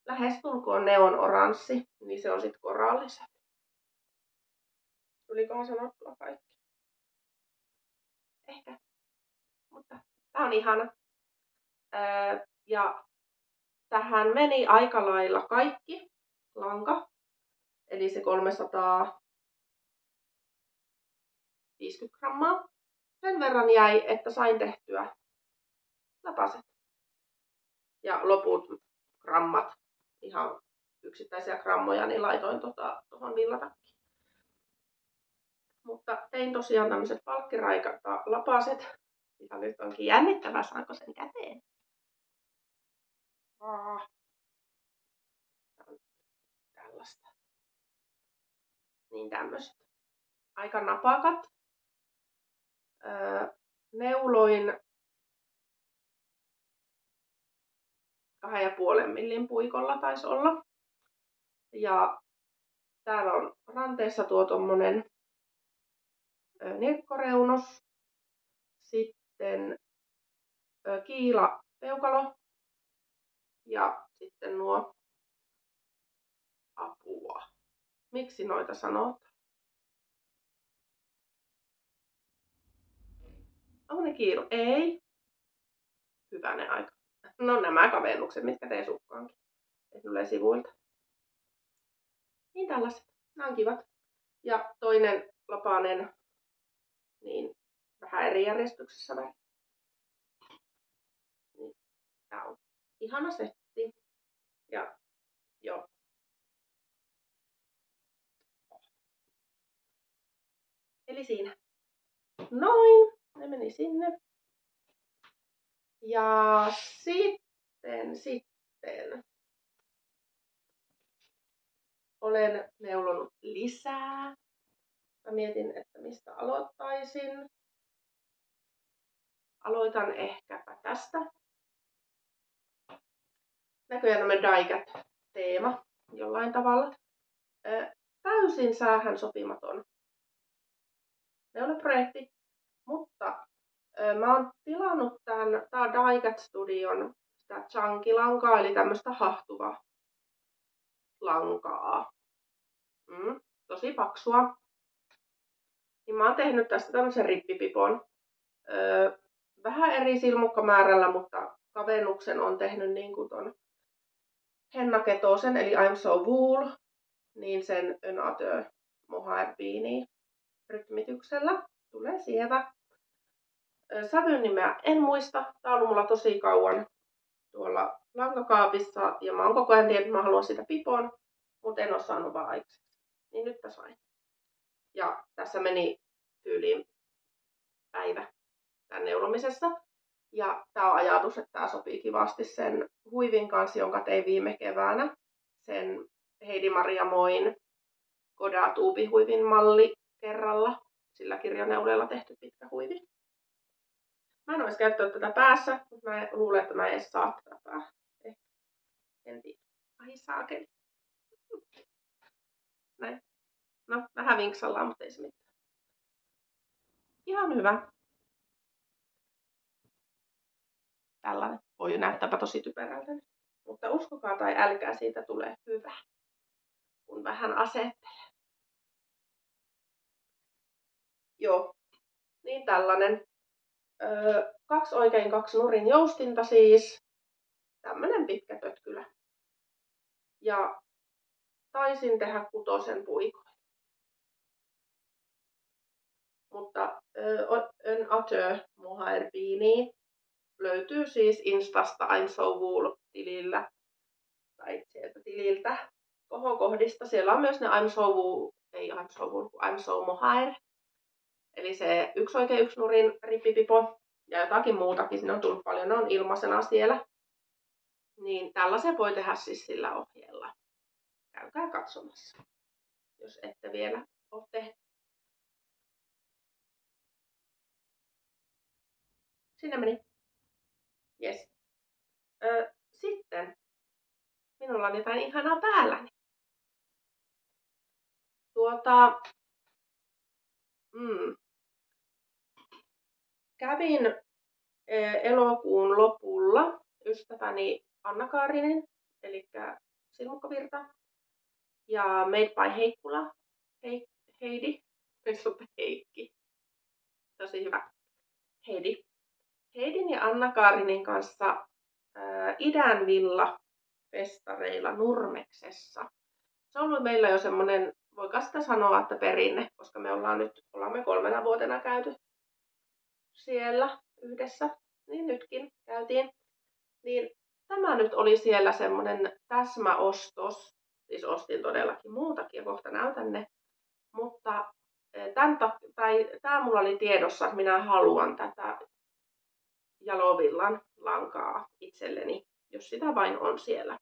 lähestulkoon neonoranssi, niin se on sitten korallisävy. Tulikohan sanottua kaikki? Ehkä. Mutta tää on ihana. Ja tähän meni aika lailla kaikki lanka. Eli se 350 grammaa. Sen verran jäi, että sain tehtyä lapaset. Ja loput grammat, ihan yksittäisiä grammoja, niin laitoin tuohon villatakkiin. Mutta tein tosiaan tämmöiset palkkiraikat lapaset. Ja nyt onkin jännittävää, saanko sen käteen. Tällaista. Niin tämmöiset. Aika napakat. Neuloin 2,5 millin puikolla taisi olla. Ja täällä on ranteessa tuo tommonen nirkkoreunus. Sitten kiila peukalo. Ja sitten nuo apua. Miksi noita sanotaan? Onko ne kiilu? Ei. Hyvänen aika. No nämä kavennukset, mitkä teen sukkaankin. Et tulee sivuilta. Niin tällaiset. Nämä on kivat. Ja toinen lapanen, niin vähän eri järjestyksessä väri. Niin, tää on ihana setti. Ja joo. Eli siinä. Noin. Ne meni sinne. Ja sitten olen neulonut lisää. Mä mietin, että mistä aloittaisin. Aloitan ehkäpä tästä. Näköjään tämmönen die-cut-teema jollain tavalla. Täysin säähän sopimaton neulaprojekti, mutta mä oon tilannut tää Die Cut Studion sitä chunky-lankaa, eli tämmöstä hahtuvaa lankaa. Tosi paksua. Niin mä oon tehnyt tästä tämmösen rippipipon. Vähän eri silmukkamäärällä, mutta kavennuksen on tehnyt niinku ton Henna Ketosen, eli I'm So Wool, niin sen Önatö Mohair Beanie rytmityksellä. Tulee sievä. Sävyn nimeä en muista. Tää on ollut mulla tosi kauan tuolla lankakaapissa ja mä oon koko ajan tiennyt, että mä haluan sitä pipon, mutta en oo saanut vaan aikaiseksi. Niin nyt mä sain. Ja tässä meni tyyliin päivä tän neulomisessa. Ja tää on ajatus, että tää sopii kivasti sen huivin kanssa, jonka tein viime keväänä. Sen Heidi Maria Moin Koda tuubihuivin malli kerralla. Sillä kirjaneuleella tehty pitkä huivi. Mä en olisi käyttänyt tätä päässä, mutta mä luulen, että mä en edes saa tätä päähän. En tiedä. Ai saakeli. Näin. No, vähän vinksallaan, mutta ei se mitään. Ihan hyvä. Tällainen. Voi näyttääpä tosi typerältä nyt. Mutta uskokaa tai älkää, siitä tulee hyvä, kun vähän asettelee. Joo, niin tällainen. 2 oikein 2 nurin joustinta siis. Tämmönen pitkä pötkylä. Ja taisin tehdä 6 puikoin. Mutta en atö mohair beanie löytyy siis Instasta I'm so wool-tilillä. Tai sieltä tililtä kohokohdista. Siellä on myös ne I'm so wool, ei I'm so wool, I'm so mohair. Eli se 1 oikein 1 nurin rippipipo. Ja jotakin muutakin, sinne on tullut paljon, ne on ilmaisena siellä. Niin tällaisen voi tehdä siis sillä ohjeella. Käykää katsomassa, jos ette vielä ole tehnyt. Sinne meni. Yes. Sitten minulla on jotain ihanaa päälläni. Kävin elokuun lopulla ystäväni Anna Kaarinen, eli Silmukkavirta, ja Made by Heikkula, Heidi, Heikki, tosi hyvä, Heidi. Heidin ja Anna Kaarinin kanssa idän villa festareilla Nurmeksessa. Se on ollut meillä jo semmoinen, voiko sitä sanoa, että perinne, koska me ollaan 3 vuotena käyty siellä yhdessä, niin nytkin käytiin. Niin tämä nyt oli siellä semmoinen täsmäostos, siis ostin todellakin muutakin ja kohta näytän ne, mutta tämä mulla oli tiedossa, että minä haluan tätä Jalovillan lankaa itselleni, jos sitä vain on siellä.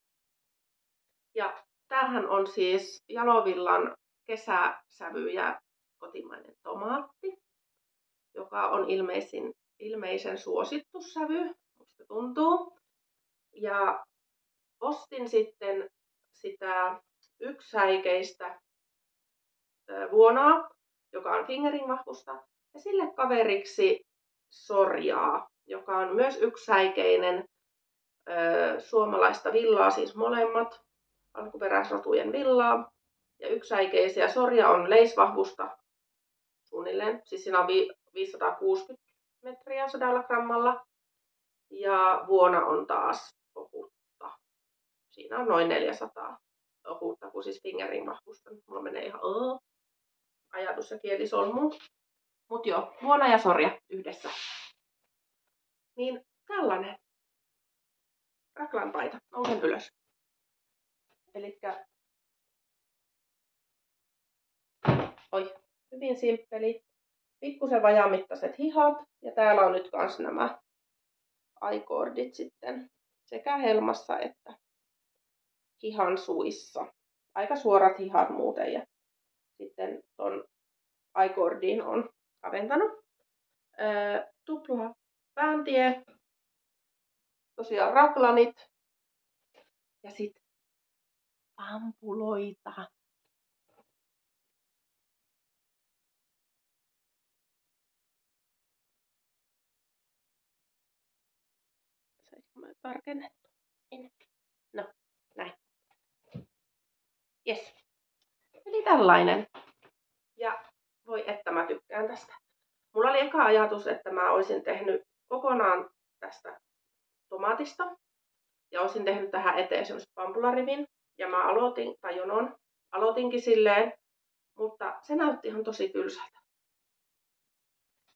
Ja tämähän on siis Jalovillan kesäsävyjä kotimainen tomaatti, joka on ilmeisen suosittu sävy, musta tuntuu. Ja ostin sitten sitä yksisäikeistä vuonaa, joka on fingeringvahvusta, ja sille kaveriksi sorjaa, joka on myös yksisäikeinen suomalaista villaa, siis molemmat alkuperäisrotujen villaa. Ja yksisäikeisiä sorja on leisvahvusta suunnilleen, siis siinä on 560 metriä 100 grammalla. Ja vuona on taas ohutta. Siinä on noin 400 ohutta, kun siis fingeringvahvusta. Mulla menee ihan ajatus ja kieli solmuun. Mut joo, vuona ja sorja yhdessä. Niin tällainen raglanpaita. Nousen ylös. Elikkä hyvin simppeli. Pikkusen vajamittaiset hihat. Ja täällä on nyt kans nämä I-kordit sitten sekä helmassa että hihan suissa. Aika suorat hihat muuten. Ja sitten ton I-kordiin on kaventanut. Tupla pääntie. Tosiaan raglanit. Ja sitten pampuloita. Sainko mä tarkennettu? En. No, näin. Yes. Eli tällainen. Ja voi että mä tykkään tästä. Mulla oli eka ajatus, että mä olisin tehnyt kokonaan tästä tomaatista. Ja olisin tehnyt tähän eteen semmoisen pampularivin. Ja mä aloitinkin silleen. Mutta se näytti ihan tosi tylsältä.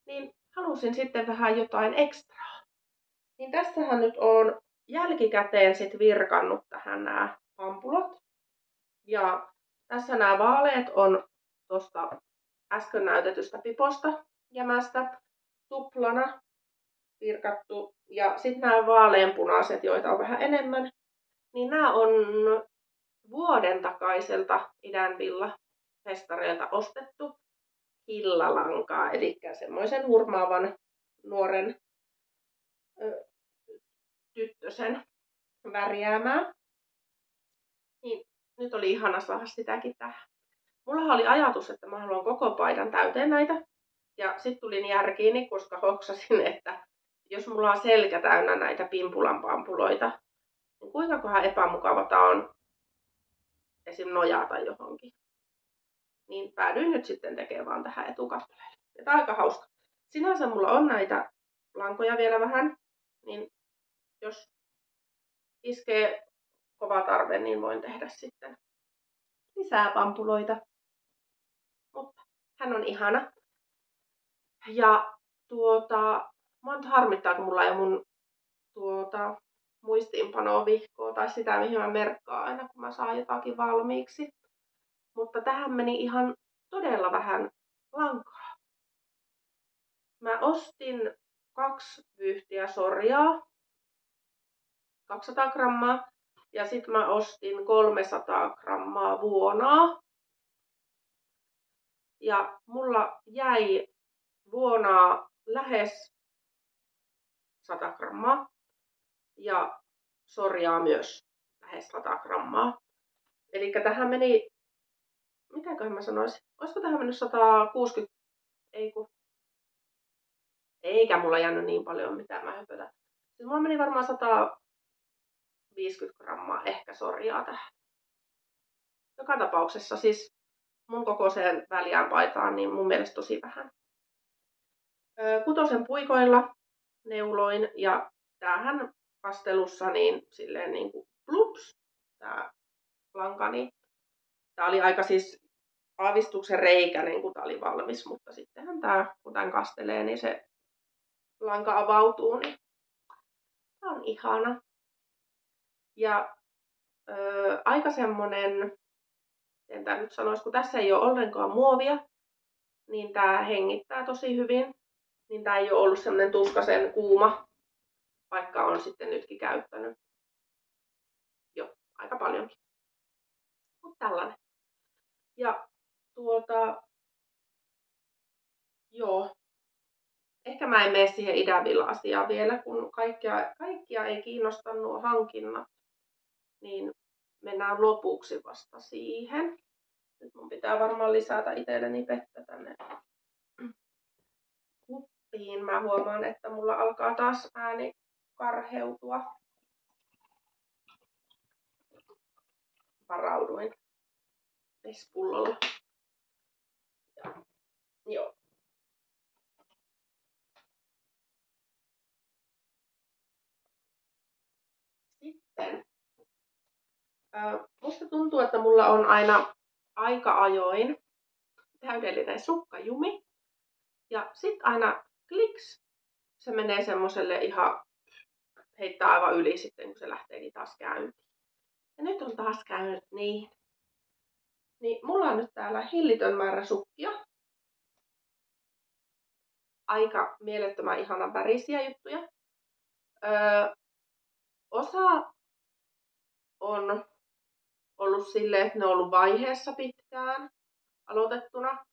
Niin halusin sitten vähän jotain ekstraa. Niin tässähän nyt on jälkikäteen sit virkannut tähän nämä pampulot. Ja tässä nämä vaaleet on tuosta äsken näytetystä piposta jämästä tuplana virkattu. Ja sitten nämä vaaleanpunaiset, joita on vähän enemmän, niin nämä on vuoden takaiselta idänvilla festareilta ostettu hillalankaa. Eli semmoisen hurmaavan nuoren tyttösen värjäämää. Niin nyt oli ihana saada sitäkin tähän. Mulla oli ajatus, että mä haluan koko paidan täyteen näitä. Ja sitten tulin järkiini, koska hoksasin, että jos mulla on selkä täynnä näitä pimpulan pampuloita, niin kuinkakohan epämukava tää on esim. Nojata johonkin. Niin päädyin nyt sitten tekemään vaan tähän etukappaleelle. Ja tää on aika hauska. Sinänsä mulla on näitä lankoja vielä vähän, niin jos iskee kova tarve, niin voin tehdä sitten lisää pampuloita. Mutta hän on ihana. Ja mua nyt harmittaa, kun mulla ei ole mun muistiinpanovihkoa tai sitä, mihin mä merkkaan aina, kun mä saan jotakin valmiiksi. Mutta tähän meni ihan todella vähän lankaa. Mä ostin 2 vyyhtiä sorjaa, 200 grammaa, ja sitten mä ostin 300 grammaa vuonaa. Ja mulla jäi vuonaa lähes 100 grammaa ja sorjaa myös lähes 100 grammaa. Eli tähän meni, mitäköhän mä sanoisin, olisiko tähän mennyt 160, eikä mulla jäänyt niin paljon mitään mä höpötän. Siis mulla meni varmaan 150 grammaa ehkä sorjaa tähän. Joka tapauksessa siis mun kokoiseen väljään paitaan, niin mun mielestä tosi vähän. Kutosen puikoilla neuloin ja tämähän kastelussa niin silleen niin kuin plups, tää lanka, niin tää oli aika siis aavistuksen reikäinen, kun tää oli valmis, mutta sittenhän tää, kun tän kastelee, niin se lanka avautuu, niin tää on ihana. Ja aika semmonen, en tää nyt sanois, kun tässä ei ole ollenkaan muovia, niin tää hengittää tosi hyvin. Niin tää ei ole ollut semmonen tuskasen kuuma, vaikka on sitten nytkin käyttänyt jo aika paljonkin. Mutta tällainen. Ja joo. Ehkä mä en mene siihen Idavilla-asiaan vielä, kun kaikkia ei kiinnosta nuo hankinnat. Niin mennään lopuksi vasta siihen. Nyt mun pitää varmaan lisätä itselleni vettä tänne kuppiin. Mä huomaan, että mulla alkaa taas ääni karheutua. Varauduin vespullolla. Joo. Sitten. Musta tuntuu, että mulla on aina aika ajoin täydellinen sukkajumi. Ja sit aina kliks, se menee semmoselle ihan, heittää aivan yli sitten, kun se lähteekin taas käyntiin. Ja nyt on taas käynyt niin. Niin mulla on nyt täällä hillitön määrä sukkia. Aika mielettömän ihanan värisiä juttuja. Osa on ollut silleen, että ne on ollut vaiheessa pitkään aloitettuna.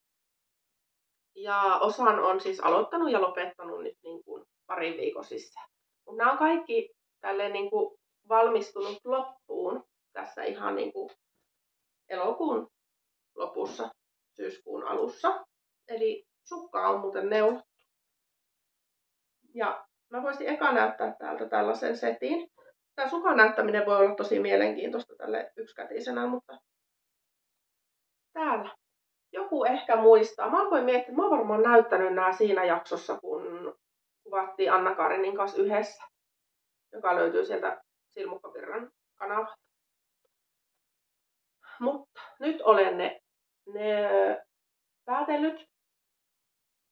Ja osan on siis aloittanut ja lopettanut nyt niin kuin parin viikon sisään. Mutta nämä on kaikki tälleen niin kuin valmistunut loppuun tässä ihan niin kuin elokuun lopussa, syyskuun alussa. Eli sukka on muuten neulottu. Ja mä voisin eka näyttää täältä tällaisen setin. Tämä sukan näyttäminen voi olla tosi mielenkiintoista tälle yksikätisenä, mutta täällä. Joku ehkä muistaa. Mä alkoin miettiä, että mä oon varmaan näyttänyt nämä siinä jaksossa, kun kuvattiin Anna Karinin kanssa yhdessä, joka löytyy sieltä Silmukkapirran kanavalta. Mutta nyt olen ne päätellyt,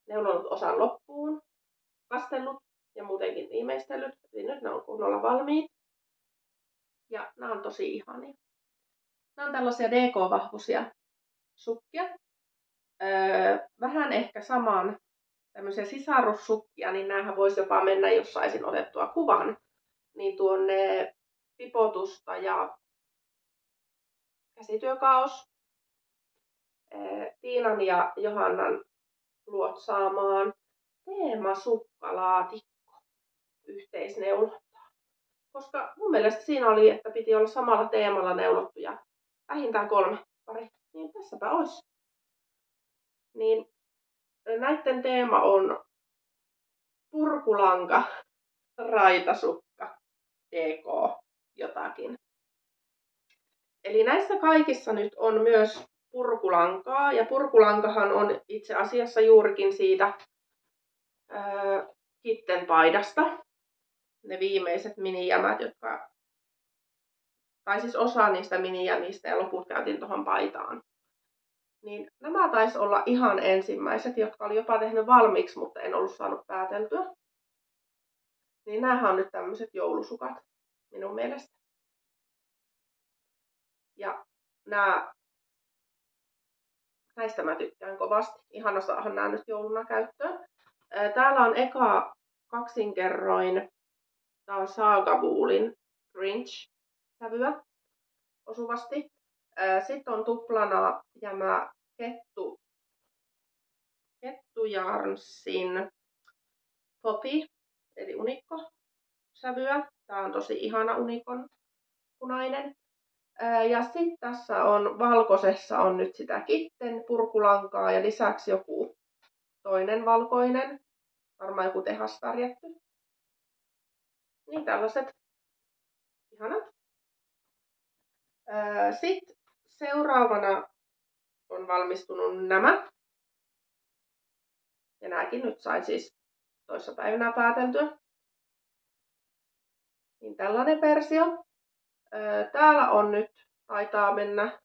neulonut osan loppuun, kastellut ja muutenkin viimeistellyt. Eli nyt ne on kunnolla valmiit. Ja nämä on tosi ihania. Nämä on tällaisia DK-vahvuisia sukkia. Vähän ehkä saman tämmöisiä sisarussukkia, niin näähän voisi jopa mennä, jos saisin otettua kuvan, niin tuonne pipotusta ja käsityökaos Tiinan ja Johannan luotsaamaan teemasukkalaatikko yhteisneulontaa. Koska mun mielestä siinä oli, että piti olla samalla teemalla neulottuja vähintään 3 pari. Niin tässäpä olisi. Niin näiden teema on purkulanka, raitasukka, DK, jotakin. Eli näissä kaikissa nyt on myös purkulankaa, ja purkulankahan on itse asiassa juurikin siitä kitten paidasta. Ne viimeiset minijämät, tai siis osa niistä minijämistä ja loput käytin tuohon paitaan. Niin nämä taisi olla ihan ensimmäiset, jotka oli jopa tehnyt valmiiksi, mutta en ollut saanut pääteltyä. Niin näähän on nyt tämmöiset joulusukat minun mielestä. Ja näistä mä tykkään kovasti. Ihana saada nämä nyt jouluna käyttöön. Täällä on eka kaksinkerroin. Tää on Saagaboolin Grinch-sävyä osuvasti. Sitten on tuplana jämä Kettu Yarnsin Poppy, eli unikko-sävyä. Tää on tosi ihana unikon punainen. Ja sitten tässä on valkoisessa on nyt sitä kitten purkulankaa ja lisäksi joku toinen valkoinen, varmaan joku tehasvärjätty. Niin tällaiset ihanat. Sitten seuraavana on valmistunut nämä. Ja nämäkin nyt sain siis toissapäivänä pääteltyä. Niin tällainen versio. Täällä on nyt, taitaa mennä.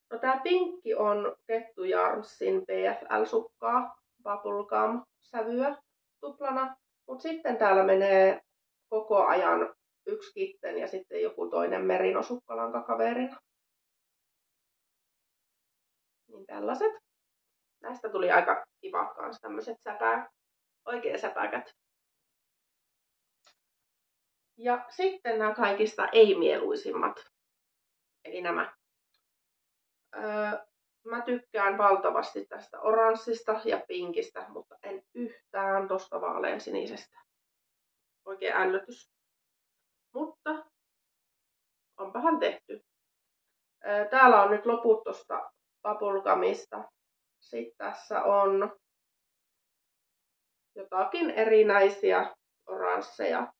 No tää pinkki on Kettu Yarnsin PFL-sukkaa, bubblegum sävyä tuplana. Mut sitten täällä menee koko ajan yksi kitten ja sitten joku toinen merinosukkalanka kaverina. Niin tällaiset. Näistä tuli aika kivat kans tämmöset oikein säpäkät. Ja sitten nämä kaikista ei-mieluisimmat. Eli nämä. Mä tykkään valtavasti tästä oranssista ja pinkistä, mutta en yhtään tosta vaaleansinisestä. Oikein ällötys. Mutta onpahan tehty. Täällä on nyt loput tosta bubblegumista. Sitten tässä on jotakin erinäisiä oransseja.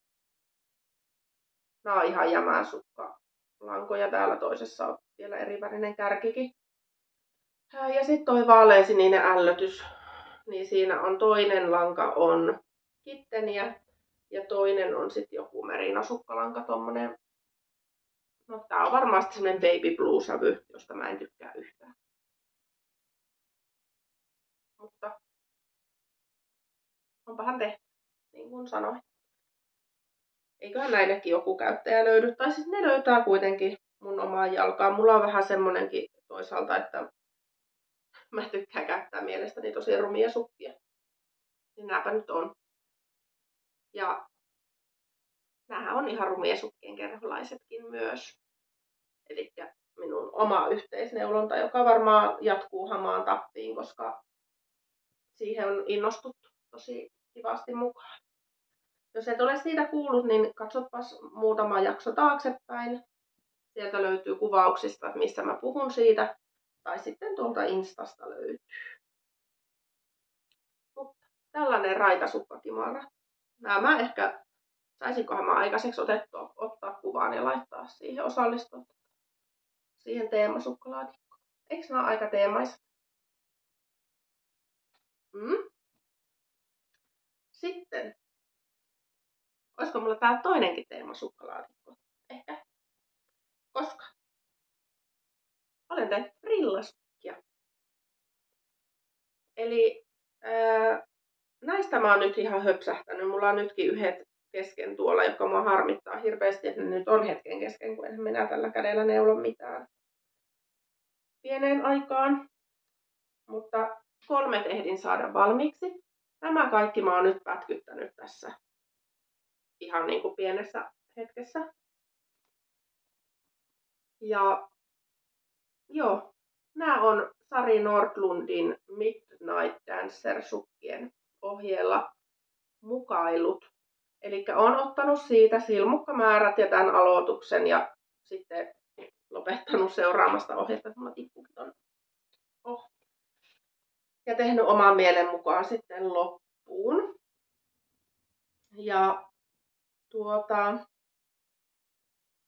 Nämä on ihan jämäsukkalankoja. Täällä toisessa on vielä erivärinen kärkikin. Ja sitten toi vaaleansininen ällötys. Niin siinä on toinen lanka on kitteniä ja toinen on sitten joku merinasukkalanka tommonen. No tää on varmasti semmonen baby blue sävy, josta mä en tykkää yhtään. Mutta onpahan tehty, niin kuin sanoin. Eiköhän näillekin joku käyttäjä löydy. Tai siis ne löytää kuitenkin mun omaan jalkaan. Mulla on vähän semmonenkin toisaalta, että mä tykkään käyttää mielestäni tosi rumia sukkia. Niin nääpä nyt on. Ja näähän on ihan rumia sukkien kerholaisetkin myös. Eli minun oma yhteisneulonta, joka varmaan jatkuu hamaan tappiin, koska siihen on innostuttu tosi kivasti mukaan. Jos et ole siitä kuullut, niin katsopas muutama jakso taaksepäin. Sieltä löytyy kuvauksista, missä mä puhun siitä. Tai sitten tuolta Instasta löytyy. Mutta tällainen raitasukkakimaara. Mä ehkä, saisinkohan mä aikaiseksi ottaa kuvaan ja laittaa siihen osallistua siihen teemasukkaalaatikkoon. Eikö nämä ole aika teemaiset? Sitten, olisiko mulla täällä toinenkin teemasukkaalaatikko? Ehkä. Koska olen tehnyt frillasukkia. Eli näistä mä oon nyt ihan höpsähtänyt. Mulla on nytkin yhdet kesken tuolla, joka mua harmittaa hirveästi, että ne nyt on hetken kesken, kun en minä tällä kädellä neulo mitään pieneen aikaan. Mutta 3 ehdin saada valmiiksi. Nämä kaikki mä oon nyt pätkyttänyt tässä ihan niin kuin pienessä hetkessä. Ja joo, nämä on Sari Nordlundin Midnight Dancer-sukkien ohjeella mukailut. Eli olen ottanut siitä silmukkamäärät ja tämän aloituksen ja sitten lopettanut seuraamasta ohjetta, että mulla tippukin on ja tehnyt oman mielen mukaan sitten loppuun. Ja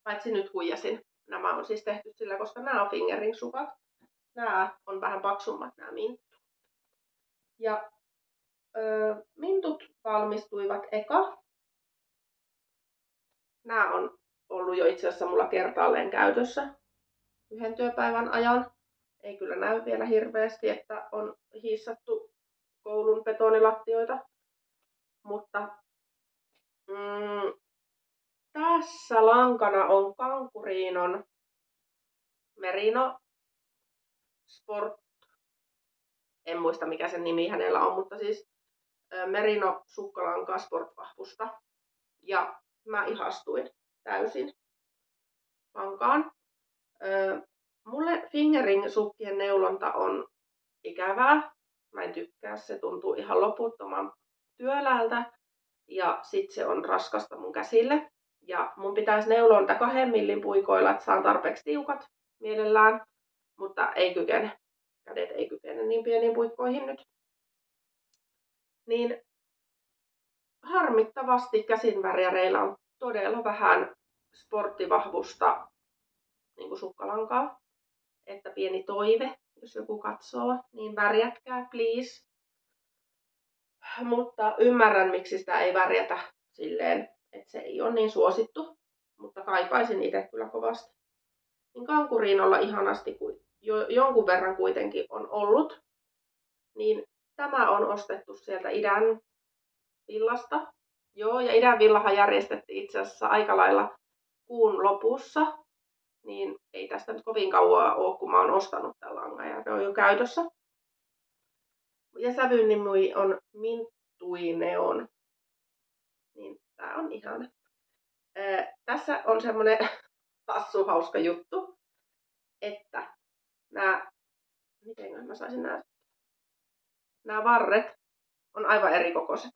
paitsi nyt huijasin. Nämä on siis tehty sillä, koska nämä on fingering-sukat. Nämä on vähän paksummat nämä mintut. Ja mintut valmistuivat eka. Nämä on ollut jo itse asiassa mulla kertaalleen käytössä 1 työpäivän ajan. Ei kyllä näy vielä hirveästi, että on hiissattu koulun betonilattioita. Mutta tässä lankana on Kankurinon Merino Sport. En muista mikä sen nimi hänellä on, mutta siis Merino sukkalankaa Sportvahvusta. Ja mä ihastuin täysin lankaan. Mulle fingering-sukkien neulonta on ikävää. Mä en tykkää, se tuntuu ihan loputtoman työläältä. Ja sit se on raskasta mun käsille. Ja mun pitäisi neuloa niitä 2 millin puikoilla, että saan tarpeeksi tiukat mielellään. Mutta ei kykene. Kädet ei kykene niin pieniin puikkoihin nyt. Niin harmittavasti käsinvärjäreillä on todella vähän sporttivahvusta niin kuin sukkalankaa. Että pieni toive, jos joku katsoo, niin värjätkää please. Mutta ymmärrän, miksi sitä ei värjätä silleen, että se ei ole niin suosittu. Mutta kaipaisin itse kyllä kovasti. Niin Kankurinolla ihanasti, kun jonkun verran kuitenkin on ollut, niin tämä on ostettu sieltä idän villasta. Joo, ja idän villahan järjestettiin itse asiassa aika lailla kuun lopussa. Niin ei tästä nyt kovin kauan ole, kun mä oon ostanut tällä langan ja ne on jo käytössä. Ja sävyn nimi on Mintui Neon. Niin tää on ihana. Tässä on semmonen hassu hauska juttu, että miten mä saisin nämä varret on aivan eri kokoiset.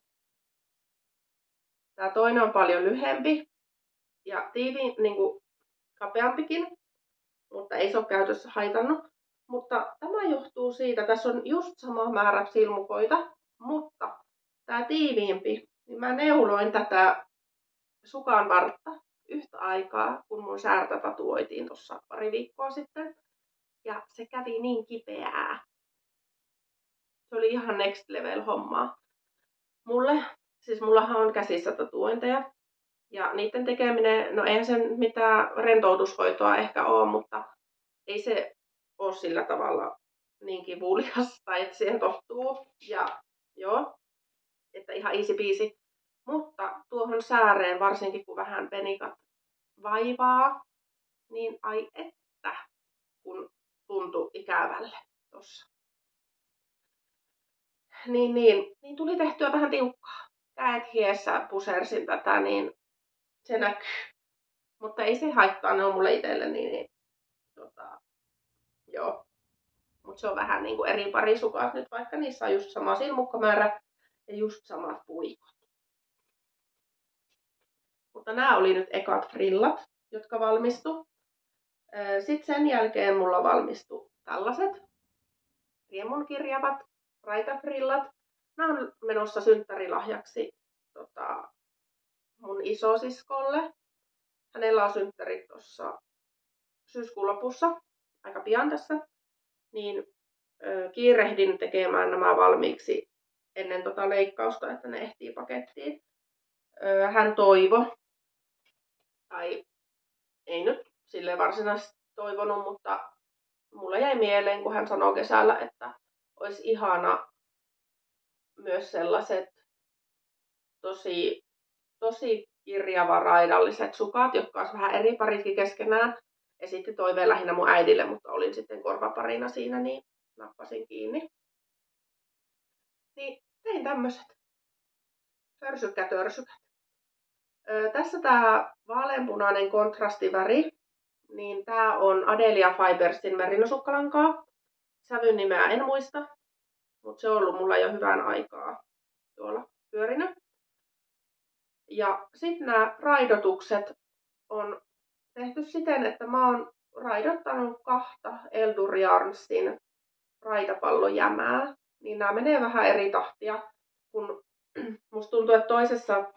Tää toinen on paljon lyhempi ja niinku kapeampikin, mutta ei se ole käytössä haitannut. Mutta tämä johtuu siitä, tässä on just sama määrä silmukoita, mutta tämä tiiviimpi, niin mä neuloin tätä sukan vartta yhtä aikaa, kun mun säärtä tatuoitiin tuossa pari viikkoa sitten. Ja se kävi niin kipeää. Se oli ihan next level hommaa. Mullahan on käsissä tatuointeja. Ja niiden tekeminen, no eihän sen mitään rentoutushoitoa ehkä ole, mutta ei se ole sillä tavalla niin kivuliasta, että siihen tottuu. Ja joo, että ihan easy peasy. Mutta tuohon sääreen, varsinkin kun vähän penikat vaivaa, niin ai että, kun tuntui ikävälle tossa. Niin tuli tehtyä vähän tiukkaa. Käet hiessä pusersin tätä, niin se näkyy. Mutta ei se haittaa, ne on mulle itselleni. Joo. Mutta se on vähän niin kuin eri parisukat nyt, vaikka niissä on just sama silmukkamäärä ja just samat puikot. Mutta nämä oli nyt ekat frillat, jotka valmistu. Sitten sen jälkeen mulla valmistu tällaiset riemunkirjavat raitafrillat. Nämä on menossa synttärilahjaksi mun isosiskolle. Hänellä on synttärit tuossa syyskuun lopussa, aika pian tässä. Niin kiirehdin tekemään nämä valmiiksi ennen leikkausta, että ne ehtii pakettiin. Hän toivoi, tai ei nyt silleen varsinaisesti toivonut, mutta mulle jäi mieleen, kun hän sanoi kesällä, että olisi ihana myös sellaiset tosi kirjavaraidalliset sukat, jotka olisi vähän eri paritkin keskenään. Esitti toiveen lähinnä mun äidille, mutta olin sitten korvaparina siinä, niin nappasin kiinni. Niin tein tämmöset hörsykkä-törsykät. Tässä tää vaaleanpunainen kontrastiväri, niin tää on Adelia Fibersin merinosukkalankaa. Sävyn nimeä en muista, mutta se on ollut mulla jo hyvän aikaa tuolla pyörinä. Ja sitten nämä raidotukset on tehty siten, että mä oon raidottanut 2 Eldur Yarnsin raitapallojämää. Niin nämä menee vähän eri tahtia, kun musta tuntuu, että toisessa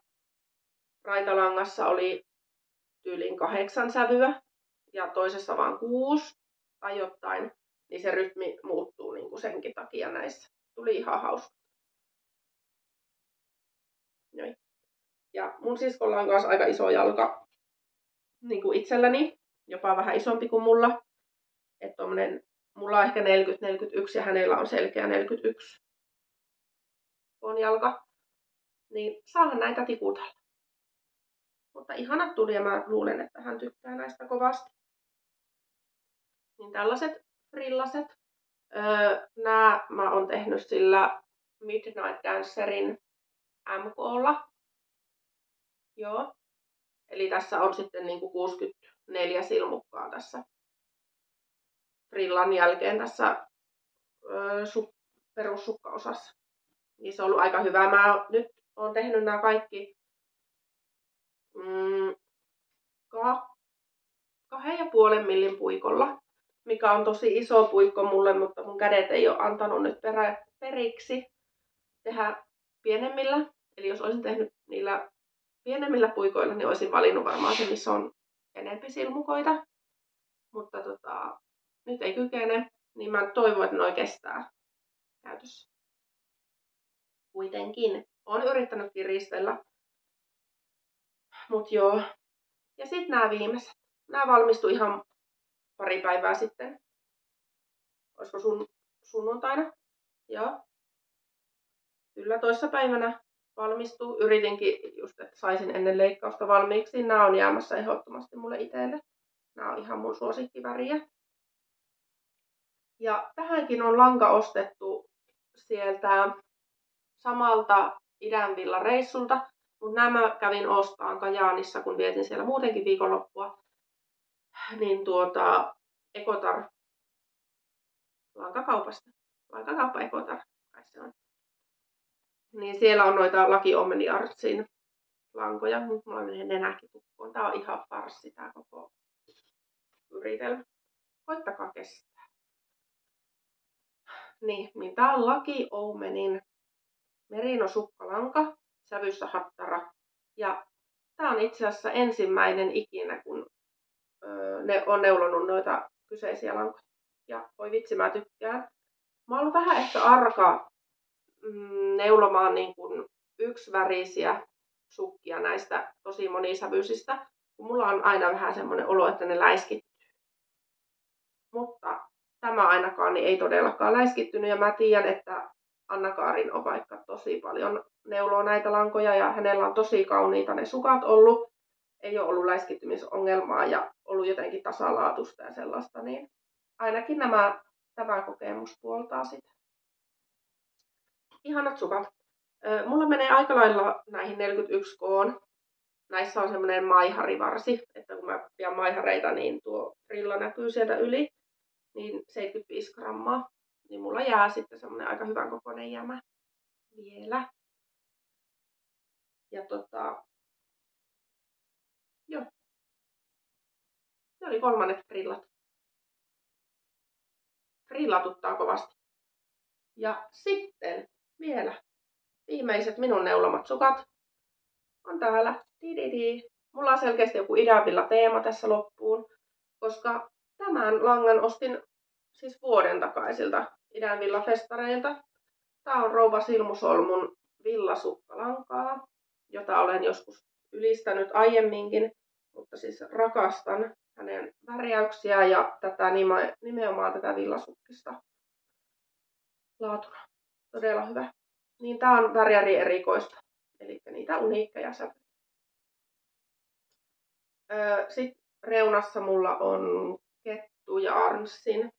raitalangassa oli tyyliin 8 sävyä ja toisessa vaan 6 tai jotain, niin se rytmi muuttuu niin kuin senkin takia näissä. Tuli ihan hauska. Noin. Ja mun siskolla on kanssa aika iso jalka niin kuin itselläni, jopa vähän isompi kuin mulla. Että mulla on ehkä 40-41 ja hänellä on selkeä 41 on jalka. Niin saahan näitä tikutella. Mutta ihanat tuli ja mä luulen, että hän tykkää näistä kovasti. Niin tällaiset frillaset. Nää mä oon tehnyt sillä Midnight Dancerin MK:lla. Joo. Eli tässä on sitten niinku 64 silmukkaa tässä frillan jälkeen tässä perussukkaosassa. Niin se on ollut aika hyvä. Mä nyt oon tehnyt nämä kaikki 2,5 millin puikolla, mikä on tosi iso puikko mulle, mutta mun kädet ei ole antanut nyt periksi tehdä pienemmillä. Eli jos olisin tehnyt niillä pienemmillä puikoilla, niin olisin valinnut varmaan se, missä on enempi silmukoita. Mutta nyt ei kykene, niin mä toivon, että noi kestää käytössä. Kuitenkin. Olen yrittänyt kiristellä. Mut joo. Ja sitten nämä viimeiset. Nämä valmistui ihan pari päivää sitten. Olisiko sunnuntaina? Joo. Kyllä toissapäivänä valmistuu. Yritinkin just, että saisin ennen leikkausta valmiiksi. Nämä on jäämässä ehdottomasti mulle itselle. Nämä on ihan mun suosikkiväriä. Ja tähänkin on lanka ostettu sieltä samalta idänvillareissulta. Mutta nämä kävin ostamaan Kajaanissa, kun vietin siellä muutenkin viikonloppua. Niin Ekotar lankakaupasta. Lankakauppa Ekotar, kai se on. Niin siellä on noita Lucky Omni Artsin lankoja, mutta mulla menee nenäkin tukkoon. Tää on ihan farssi tää koko yritelmä. Koittakaa kestää. Niin tää on Lucky Omenin merino sukkalanka, sävyssä hattara. Ja tää on itse asiassa ensimmäinen ikinä, kun ne on neulonut noita kyseisiä lankoja. Ja voi vitsi, mä tykkään. Mä oon ollut vähän ehkä arka neulomaan niin kuin yksivärisiä sukkia näistä tosi monisävyisistä. Mulla on aina vähän semmoinen olo, että ne läiskittyy. Mutta tämä ainakaan niin ei todellakaan läiskittynyt. Ja mä tiedän, että Anna-Kaarin on vaikka tosi paljon neuloa näitä lankoja. Ja hänellä on tosi kauniita ne sukat ollut. Ei ole ollut läiskittymisongelmaa ja ollut jotenkin tasalaatusta ja sellaista. Niin ainakin tämä kokemus puoltaa sitä. Ihanat sukat. Mulla menee aika lailla näihin 41K:n. Näissä on semmoinen maiharivarsi, että kun mä pidän maihareita, niin tuo frilla näkyy sieltä yli. Niin 75 grammaa. Niin mulla jää sitten semmoinen aika hyvän kokoinen jämä vielä. Ja joo. Ne oli 3. frillat. Frillatuttaa kovasti. Ja sitten vielä viimeiset minun neulomat sukat on täällä. Mulla on selkeästi joku idänvilla teema tässä loppuun, koska tämän langan ostin siis vuoden takaisilta idänvilla festareilta. Tää on rouva Silmusolmun villasukkalankaa, jota olen joskus ylistänyt aiemminkin, mutta siis rakastan hänen värjäyksiä ja nimenomaan tätä villasukkista laatuna. Todella hyvä. Niin tää on värjäri erikoista, eli niitä uniikkeja sävyjä. Sitten reunassa mulla on Kettu Yarnsin.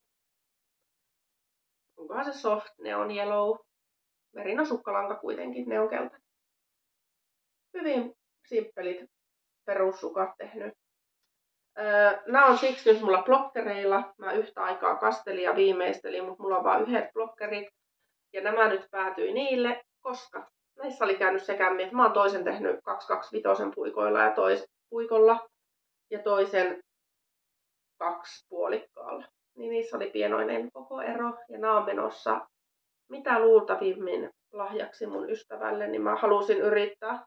Onkohan se soft neon yellow? Merino sukkalanka kuitenkin neonkeltainen. Hyvin simppelit perussukat tehnyt. Nämä on siksi nyt mulla blokkereilla. Mä yhtä aikaa kastelin ja viimeistelin, mutta mulla on vain 1 blokkerit. Ja nämä nyt päätyi niille, koska näissä oli käynyt se kämmi, että mä oon toisen tehnyt 225 puikoilla ja puikolla ja toisen 2 puolikkaalla. Niin niissä oli pienoinen koko ero ja nämä on menossa mitä luultavimmin lahjaksi mun ystävälle, niin mä halusin yrittää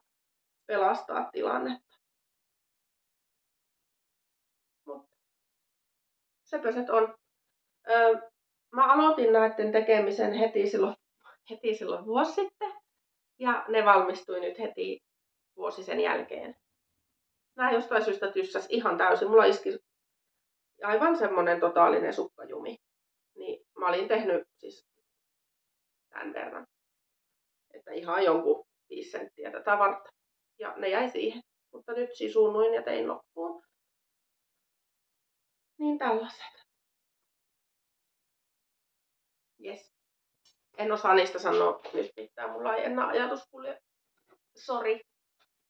pelastaa tilannetta. Mutta sepöset on. Mä aloitin näiden tekemisen heti silloin vuosi sitten ja ne valmistui nyt heti vuosi sen jälkeen. Nämä jostain syystä tyssäs ihan täysin. Mulla iski aivan semmonen totaalinen sukkajumi. Niin mä olin tehnyt siis tämän verran. Että ihan jonkun 5 senttiä tätä vartta. Ja ne jäi siihen. Mutta nyt sisuunnuin ja tein loppuun. Niin tällaiset. Yes. En osaa niistä sanoa nyt mitään. Mulla ei enää ajatus kulje. Sori.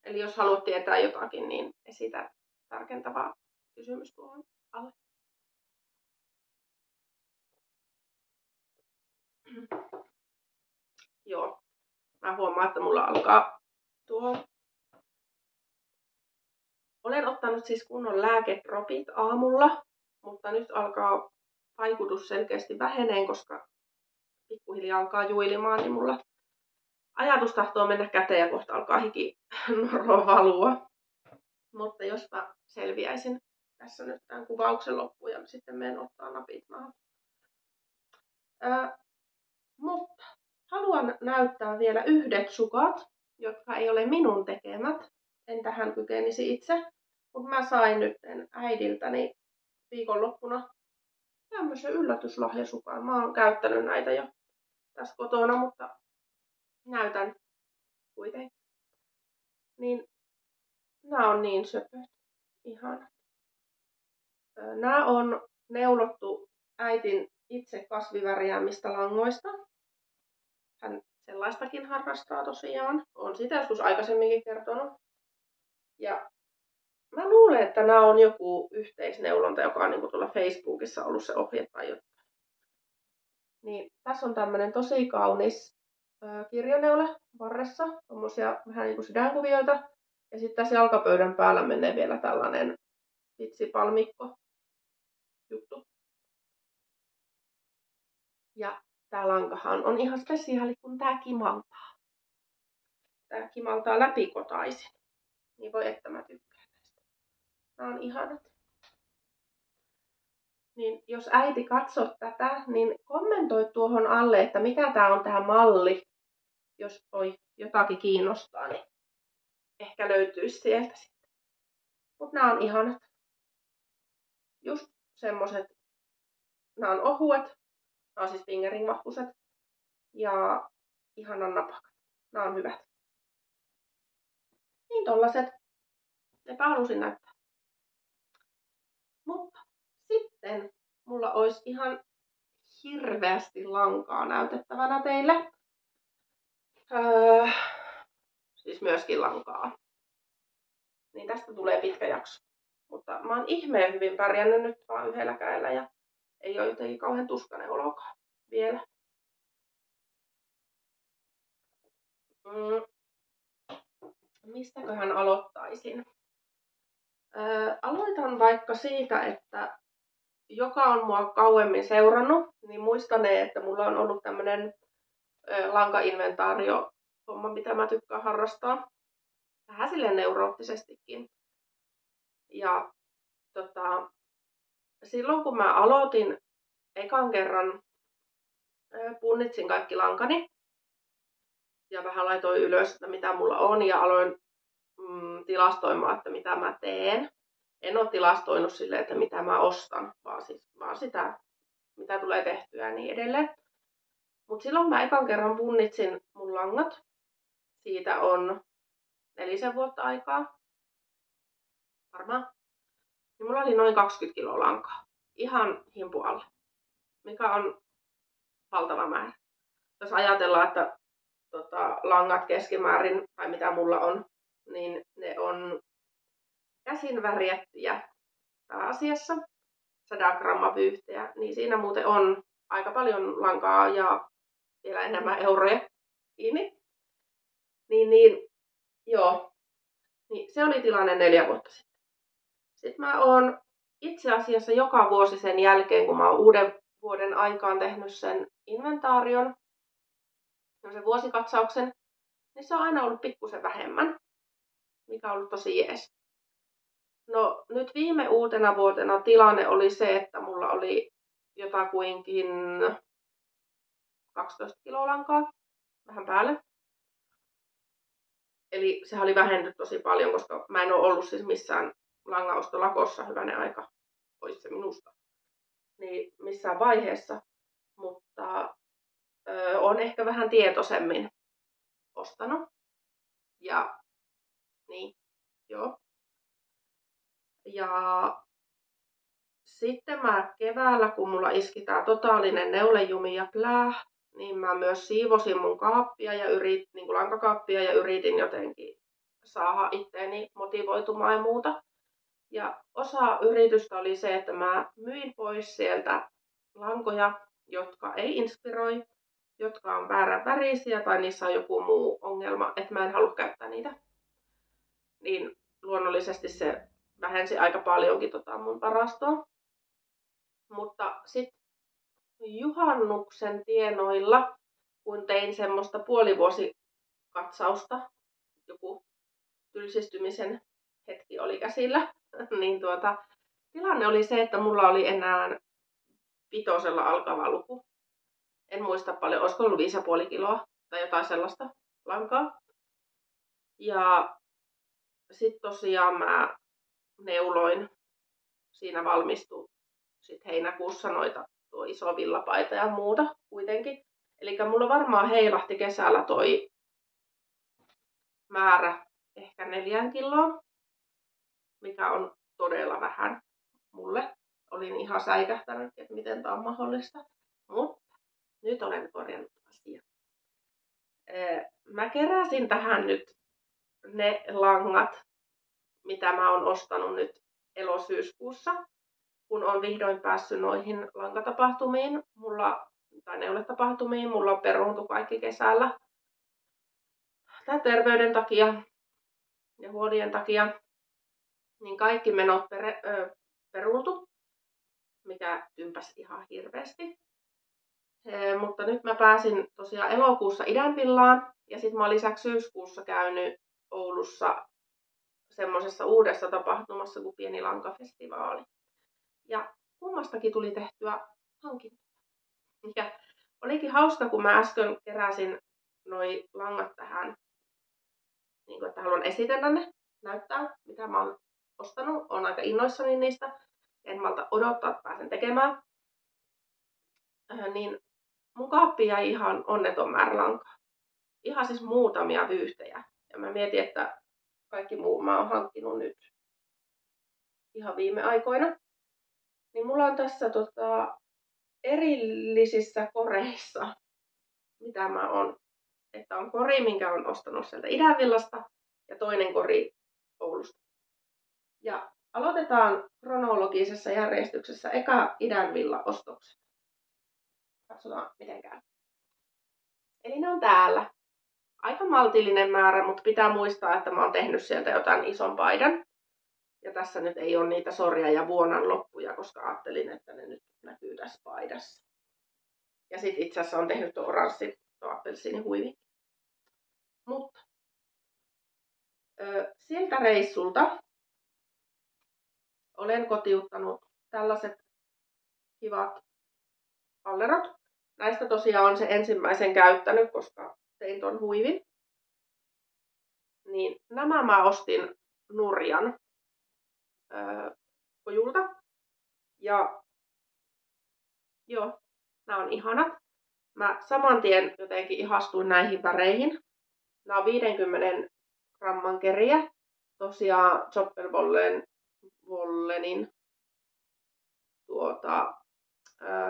Eli jos haluat tietää jotakin, niin esitä tarkentavaa kysymys tuohon alle. Joo. Mä huomaan, että mulla alkaa tuohon. Olen ottanut siis kunnon lääkedropit aamulla, mutta nyt alkaa vaikutus selkeästi väheneen, koska pikkuhiljaa alkaa juilimaan, niin mulla ajatus tahtoo mennä käteen ja kohta alkaa hiki noro valua. Mutta jos mä selviäisin tässä nyt tämän kuvauksen loppuun ja sitten menen ottaa napit maahan. Mutta haluan näyttää vielä yhdet sukat, jotka ei ole minun tekemät. En tähän kykenisi itse, mutta mä sain nyt äidiltäni viikonloppuna tämmöisen yllätyslahjasukan. Mä oon käyttänyt näitä jo tässä kotona, mutta näytän kuitenkin. Niin nämä on niin söpöt. Ihanat. Nämä on neulottu äitin itse kasvivärjäämistä langoista. Hän sellaistakin harrastaa tosiaan. Olen sitä joskus aikaisemminkin kertonut. Ja mä luulen, että nämä on joku yhteisneulonta, joka on niin tuolla Facebookissa ollut se ohje tai jotain. Niin, tässä on tämmöinen tosi kaunis kirjaneule varressa. Tommosia vähän niin kuin sydänkuvioita. Ja sitten tässä jalkapöydän päällä menee vielä tällainen vitsipalmikko juttu. Ja tää lankahan on ihan spesiaali, kun tää kimaltaa. Tää kimaltaa läpikotaisin. Niin voi että mä tykkään näistä. Nää on ihanat. Niin jos äiti katsot tätä, niin kommentoi tuohon alle, että mikä tää on tää malli. Jos jotakin kiinnostaa, niin ehkä löytyisi sieltä sitten. Mut nää on ihanat. Just semmoset. Nää on ohuet. Nää on siis fingering vahvuset. Ja ihanan napakat. Nää on hyvät. Niin tollaset. Epä halusin näyttää. Mutta sitten mulla olisi ihan hirveästi lankaa näytettävänä teille. Siis myöskin lankaa. Niin tästä tulee pitkä jakso. Mutta mä oon ihmeen hyvin pärjännyt nyt vaan yhdellä kädellä ja ei ole jotenkin kauhean tuskainen olokaan vielä. Mistäköhän aloittaisin? Aloitan vaikka siitä, että joka on mua kauemmin seurannut, niin muistanee, että mulla on ollut tämmönen lankainventaario homma, mitä mä tykkään harrastaa. Vähän silleen neuroottisestikin. Ja silloin kun mä aloitin ekan kerran, punnitsin kaikki lankani. Ja vähän laitoin ylös, että mitä mulla on ja aloin tilastoimaan, että mitä mä teen. En ole tilastoinut silleen, että mitä mä ostan, vaan sitä, mitä tulee tehtyä ja niin edelleen. Mutta silloin mä ekan kerran punnitsin mun langat. Siitä on 4 vuotta aikaa. Varmaan. Niin mulla oli noin 20 kiloa lankaa. Ihan himpu alle. Mikä on valtava määrä. Jos ajatellaan, että langat keskimäärin, tai mitä mulla on, niin ne on käsin värjättyjä pääasiassa. 100 grammaa vyyhteä, niin siinä muuten on aika paljon lankaa ja vielä enemmän euroja kiinni. Joo. Niin se oli tilanne 4 vuotta sitten. Sitten mä oon itse asiassa joka vuosi sen jälkeen, kun mä oon uuden vuoden aikaan tehnyt sen inventaarion, sen vuosikatsauksen, niin se on aina ollut pikkusen vähemmän, mikä on ollut tosi jees. No nyt viime uutena vuotena tilanne oli se, että mulla oli jotakuinkin 12 kiloa lankaa, vähän päälle. Eli sehän oli vähentynyt tosi paljon, koska mä en ole ollut siis missään langaostolakossa, hyvänen aika, olisi se minusta, niin missään vaiheessa. Mutta on ehkä vähän tietoisemmin ostanut. Ja niin, joo. Ja sitten mä keväällä, kun mulla iski tää totaalinen neulejumi ja plää, niin mä myös siivosin mun kaappia ja niin lankakaappia ja yritin jotenkin saada itteeni motivoitumaan ja muuta. Ja osa yritystä oli se, että mä myin pois sieltä lankoja, jotka ei inspiroi, jotka on väärän värisiä tai niissä on joku muu ongelma, että mä en halua käyttää niitä. Niin luonnollisesti se vähensi aika paljonkin mun varastoa. Mutta sitten juhannuksen tienoilla, kun tein semmoista puolivuosikatsausta, joku tylsistymisen hetki oli käsillä, niin tilanne oli se, että mulla oli enää 5 alkava luku. En muista paljon, olisiko ollut 5,5 kiloa tai jotain sellaista lankaa. Ja sitten tosiaan mä neuloin, siinä valmistui sitten heinäkuussa tuo iso villapaita ja muuta kuitenkin. Eli mulla varmaan heilahti kesällä toi määrä ehkä 4 kiloa, mikä on todella vähän mulle. Olin ihan säikähtänyt, että miten tämä on mahdollista. Mutta nyt olen korjannut asiaa. Mä keräsin tähän nyt ne langat, mitä mä oon ostanut nyt elosyyskuussa, kun on vihdoin päässyt noihin lankatapahtumiin, tai neuletapahtumiin. Mulla on peruuntu kaikki kesällä. Tää terveyden takia ja huolien takia, niin kaikki menot peruuntu, mikä tympäsi ihan hirveästi. Mutta nyt mä pääsin tosiaan elokuussa Idänvillaan ja sitten mä oon lisäksi syyskuussa käynyt Oulussa semmoisessa uudessa tapahtumassa kuin Pieni Lankafestivaali. Ja kummastakin tuli tehtyä hankintoja. Ja olikin hauska, kun mä äsken keräsin noi langat tähän, niin kuin, että haluan esitellä ne, näyttää mitä mä oon ostanut. Oon aika innoissani niistä. En malta odottaa, että pääsen tekemään. Niin mun kaappi jäi ihan onneton määrä lankaa. Ihan siis muutamia vyyhtejä. Ja mä mietin, että kaikki muu mä oon hankkinut nyt ihan viime aikoina. Niin mulla on tässä erillisissä koreissa, mitä mä oon. Että on kori, minkä on ostanut sieltä Idänvillasta ja toinen kori Oulusta. Ja aloitetaan kronologisessa järjestyksessä eka Idänvilla-ostokset. Katsotaan miten käy. Eli ne on täällä. Aika maltillinen määrä, mutta pitää muistaa, että mä oon tehnyt sieltä jotain ison paidan. Ja tässä nyt ei ole niitä sorja ja vuonan loppuja, koska ajattelin, että ne nyt näkyy tässä paidassa. Ja sitten itse asiassa on tehnyt tuo oranssi, tuo appelsiinihuivi. Mutta siltä reissulta olen kotiuttanut tällaiset kivat pallerot. Näistä tosiaan on se ensimmäisen käyttänyt, koska tein ton huivin. Niin nämä mä ostin Nurjan kojulta. Ja joo, nämä on ihanat. Mä saman tien jotenkin ihastuin näihin väreihin. Nämä on 50 gramman keriä. Tosiaan Zoppelwollenin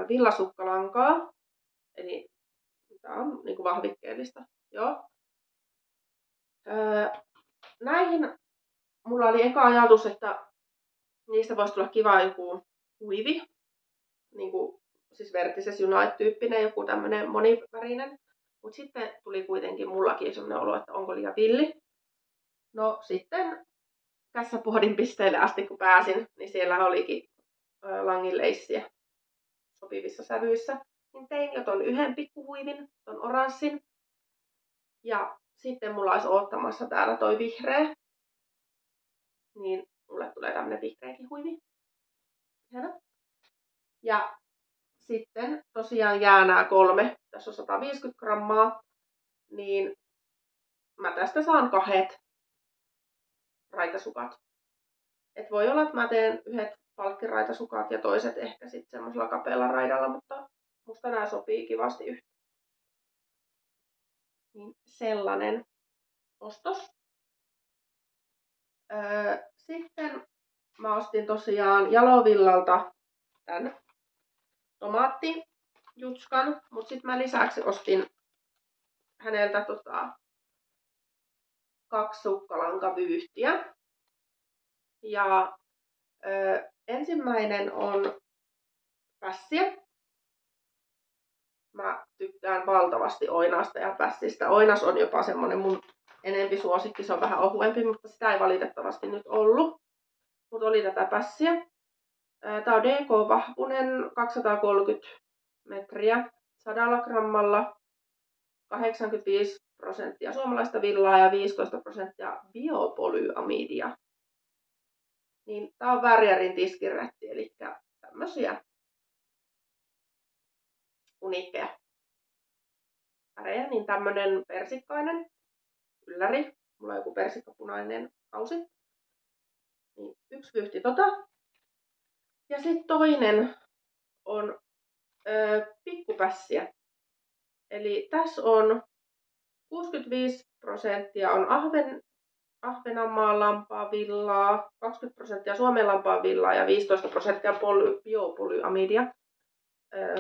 villasukkalankaa. Eli tämä on niinku vahvikkeellista. Joo. Näihin mulla oli eka ajatus, että niistä voisi tulla kiva joku huivi. Niinku, siis Vertices Unite-tyyppinen, joku tämmönen monivärinen. Mutta sitten tuli kuitenkin mullakin sellainen olo, että onko liian villi. No sitten kässäpohdin pisteelle asti kun pääsin, niin siellä olikin langinleissiä sopivissa sävyissä. Niin tein jo ton yhden pikkuhuivin, ton oranssin. Ja sitten mulla olisi odottamassa täällä toi vihreä. Niin mulle tulee tämmönen vihreäkin huivi. Hieno. Ja sitten tosiaan jää nää 3. Tässä on 150 grammaa. Niin mä tästä saan 2 raitasukat. Et voi olla, että mä teen yhdet palkkiraitasukat ja toiset ehkä sitten semmoisella kapealla raidalla, mutta musta nää sopii kivasti yhteen. Niin sellainen ostos. Sitten mä ostin tosiaan Jalovillalta tän tomaattijutskan, mutta sitten mä lisäksi ostin häneltä 2 sukkalankavyyhtiä. Ja ensimmäinen on pässiä. Mä tykkään valtavasti oinaasta ja pässistä. Oinas on jopa semmonen mun enempi suosikki, se on vähän ohuempi, mutta sitä ei valitettavasti nyt ollut. Mutta oli tätä pässiä. Tää on DK-vahvunen, 230 metriä 100 grammalla, 85% suomalaista villaa ja 15% biopolyamidia. Niin tää on Värjärin tiskirätti, eli tämmösiä uniikkeja värejä, niin tämmönen persikkainen ylläri. Mulla on joku persikkapunainen kausi. Niin 1 vyyhti tota. Ja sitten toinen on pikkupässiä. Eli tässä on 65% on Ahvenanmaan lampaanvillaa, 20% Suomen lampaanvillaa ja 15% biopolyamidia.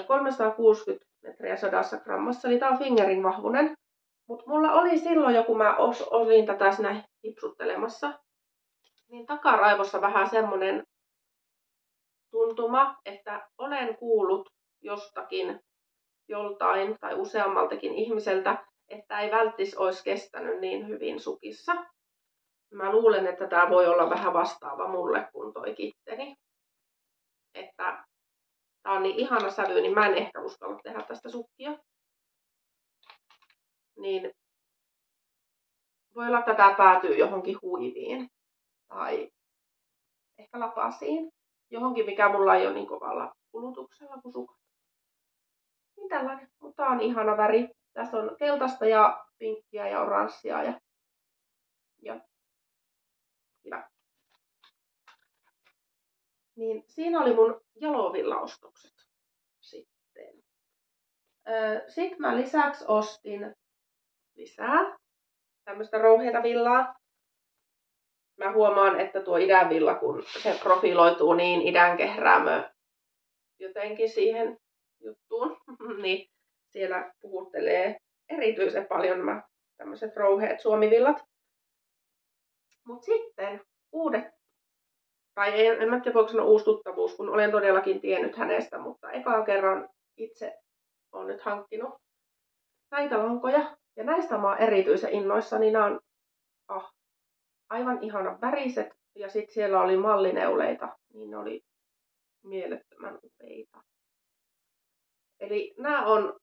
360 metriä 100 grammassa, eli tää on fingerin vahvunen. Mutta mulla oli silloin jo, kun mä olin tätä siinä hipsuttelemassa, niin takaraivossa vähän semmonen tuntuma, että olen kuullut jostakin, joltain tai useammaltakin ihmiseltä, että ei välttis olisi kestänyt niin hyvin sukissa. Mä luulen, että tää voi olla vähän vastaava mulle kuin toi kitteni. Että tää on niin ihana sävy, niin mä en ehkä uskalla tehdä tästä sukkia. Niin voi olla, että tää päätyy johonkin huiviin tai ehkä lapasiin. Johonkin, mikä mulla ei ole niin kovalla kulutuksella kuin sukat. Niin tällainen, mutta tää on ihana väri. Tässä on keltaista ja pinkkiä ja oranssia ja hyvä. Niin siinä oli mun Jalovilla-ostokset sitten. Sitten mä lisäksi ostin lisää tämmöistä rouheita villaa. Mä huomaan, että tuo idän villa, kun se profiloituu niin idän kehräämö jotenkin siihen juttuun, niin siellä puhuttelee erityisen paljon nämä tämmöiset rouheet suomivillat. Mut sitten uudet, tai en mä tiedä voiko sanoa uusi tuttavuus, kun olen todellakin tiennyt hänestä, mutta ekaan kerran itse olen nyt hankkinut näitä lankoja. Ja näistä mä oon erityisen innoissani. Nämä on aivan ihanan väriset. Ja sitten siellä oli mallineuleita, niin ne oli mielettömän upeita. Eli nämä on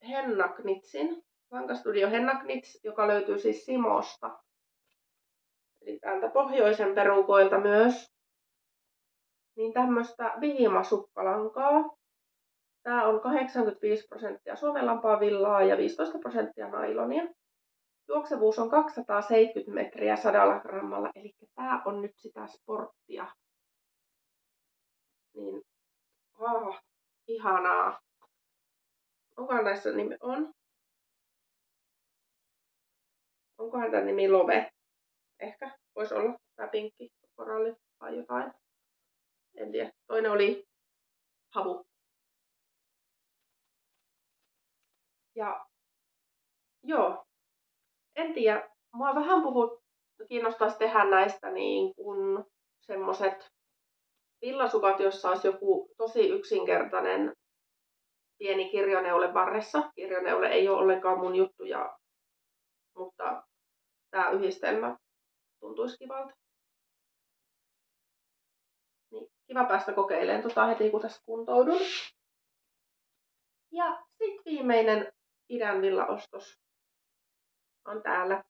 Henna Knitsin, Lankastudio Henna Knits, joka löytyy siis Simosta. Eli täältä pohjoisen perukoilta myös. Niin tämmöistä viimasukkalankaa. Tää on 85% suomenlampaa villaa ja 15% nailonia. Juoksevuus on 270 metriä 100 grammalla, eli tää on nyt sitä sporttia. Niin, ihanaa. Onkohan näissä nimi on? Onkohan tämä nimi Love? Ehkä voisi olla tämä pinkki koralli tai jotain. En tiedä. Toinen oli havu. Ja joo, en tiedä. Mua vähän kiinnostaisi tehdä näistä niin kuin semmoset villasukat, jossa olisi joku tosi yksinkertainen pieni kirjoneule varressa. Kirjoneule ei ole ollenkaan mun juttu, mutta tämä yhdistelmä tuntuisi kivalta. Niin, kiva päästä kokeilemaan heti kun tässä kuntoudun. Ja sitten viimeinen idän villaostos on täällä.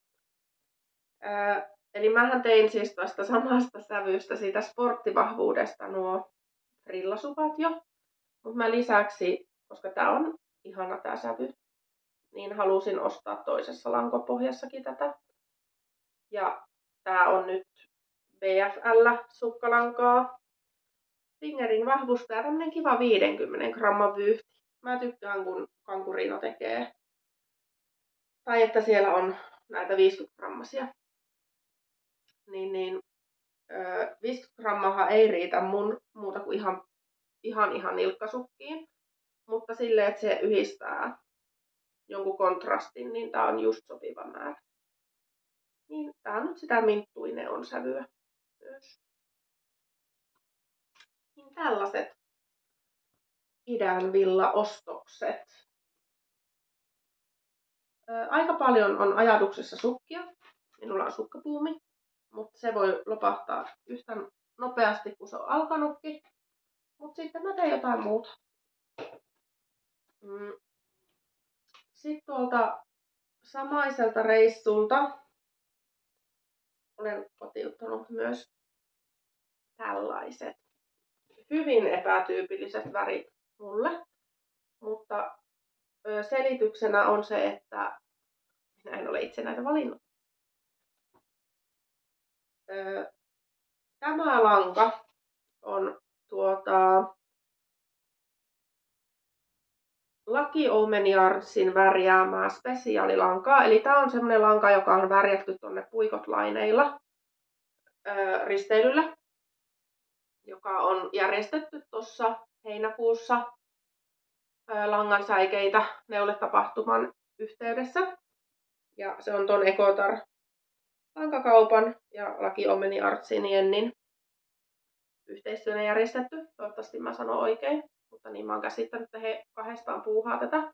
Eli mähän tein siis tästä samasta sävystä, siitä sporttivahvuudesta nuo frillasukat jo. Mutta mä lisäksi, koska tää on ihana tää sävy, niin halusin ostaa toisessa lankopohjassakin tätä. Ja tää on nyt BFL-sukkalankaa. Fingerin vahvuus, tää tämmönen kiva 50 gramman vyyhti. Mä tykkään kun Kankurino tekee. Tai että siellä on näitä 50 grammasia. Niin 50 grammahan ei riitä mun muuta kuin ihan nilkkasukkiin. Mutta silleen, että se yhdistää jonkun kontrastin, niin tää on just sopiva määrä. Niin tää on nyt sitä minttuinen on sävyä myös. Niin tällaiset idän villaostokset. Aika paljon on ajatuksessa sukkia. Minulla on sukkapuumi, mutta se voi lopahtaa yhtä nopeasti kuin se on alkanutkin. Mutta sitten mä teen jotain muuta. Sitten tuolta samaiselta reissulta olen kotiuttanut myös tällaiset hyvin epätyypilliset värit mulle. Mutta selityksenä on se, että minä en ole itse näitä valinnut. Tämä lanka on Lucky Omen Yardsin värjäämää spesiaalilankaa. Eli tää on semmonen lanka, joka on värjätty tonne puikotlaineilla risteilyllä, joka on järjestetty tuossa heinäkuussa langansäikeitä neuletapahtuman yhteydessä. Ja se on ton Ekotar lankakaupan ja Lucky Omen Yardsin Jennin yhteistyönä järjestetty. Toivottavasti mä sanon oikein. Mutta niin mä oon käsittänyt, että he kahdestaan puuhaa tätä.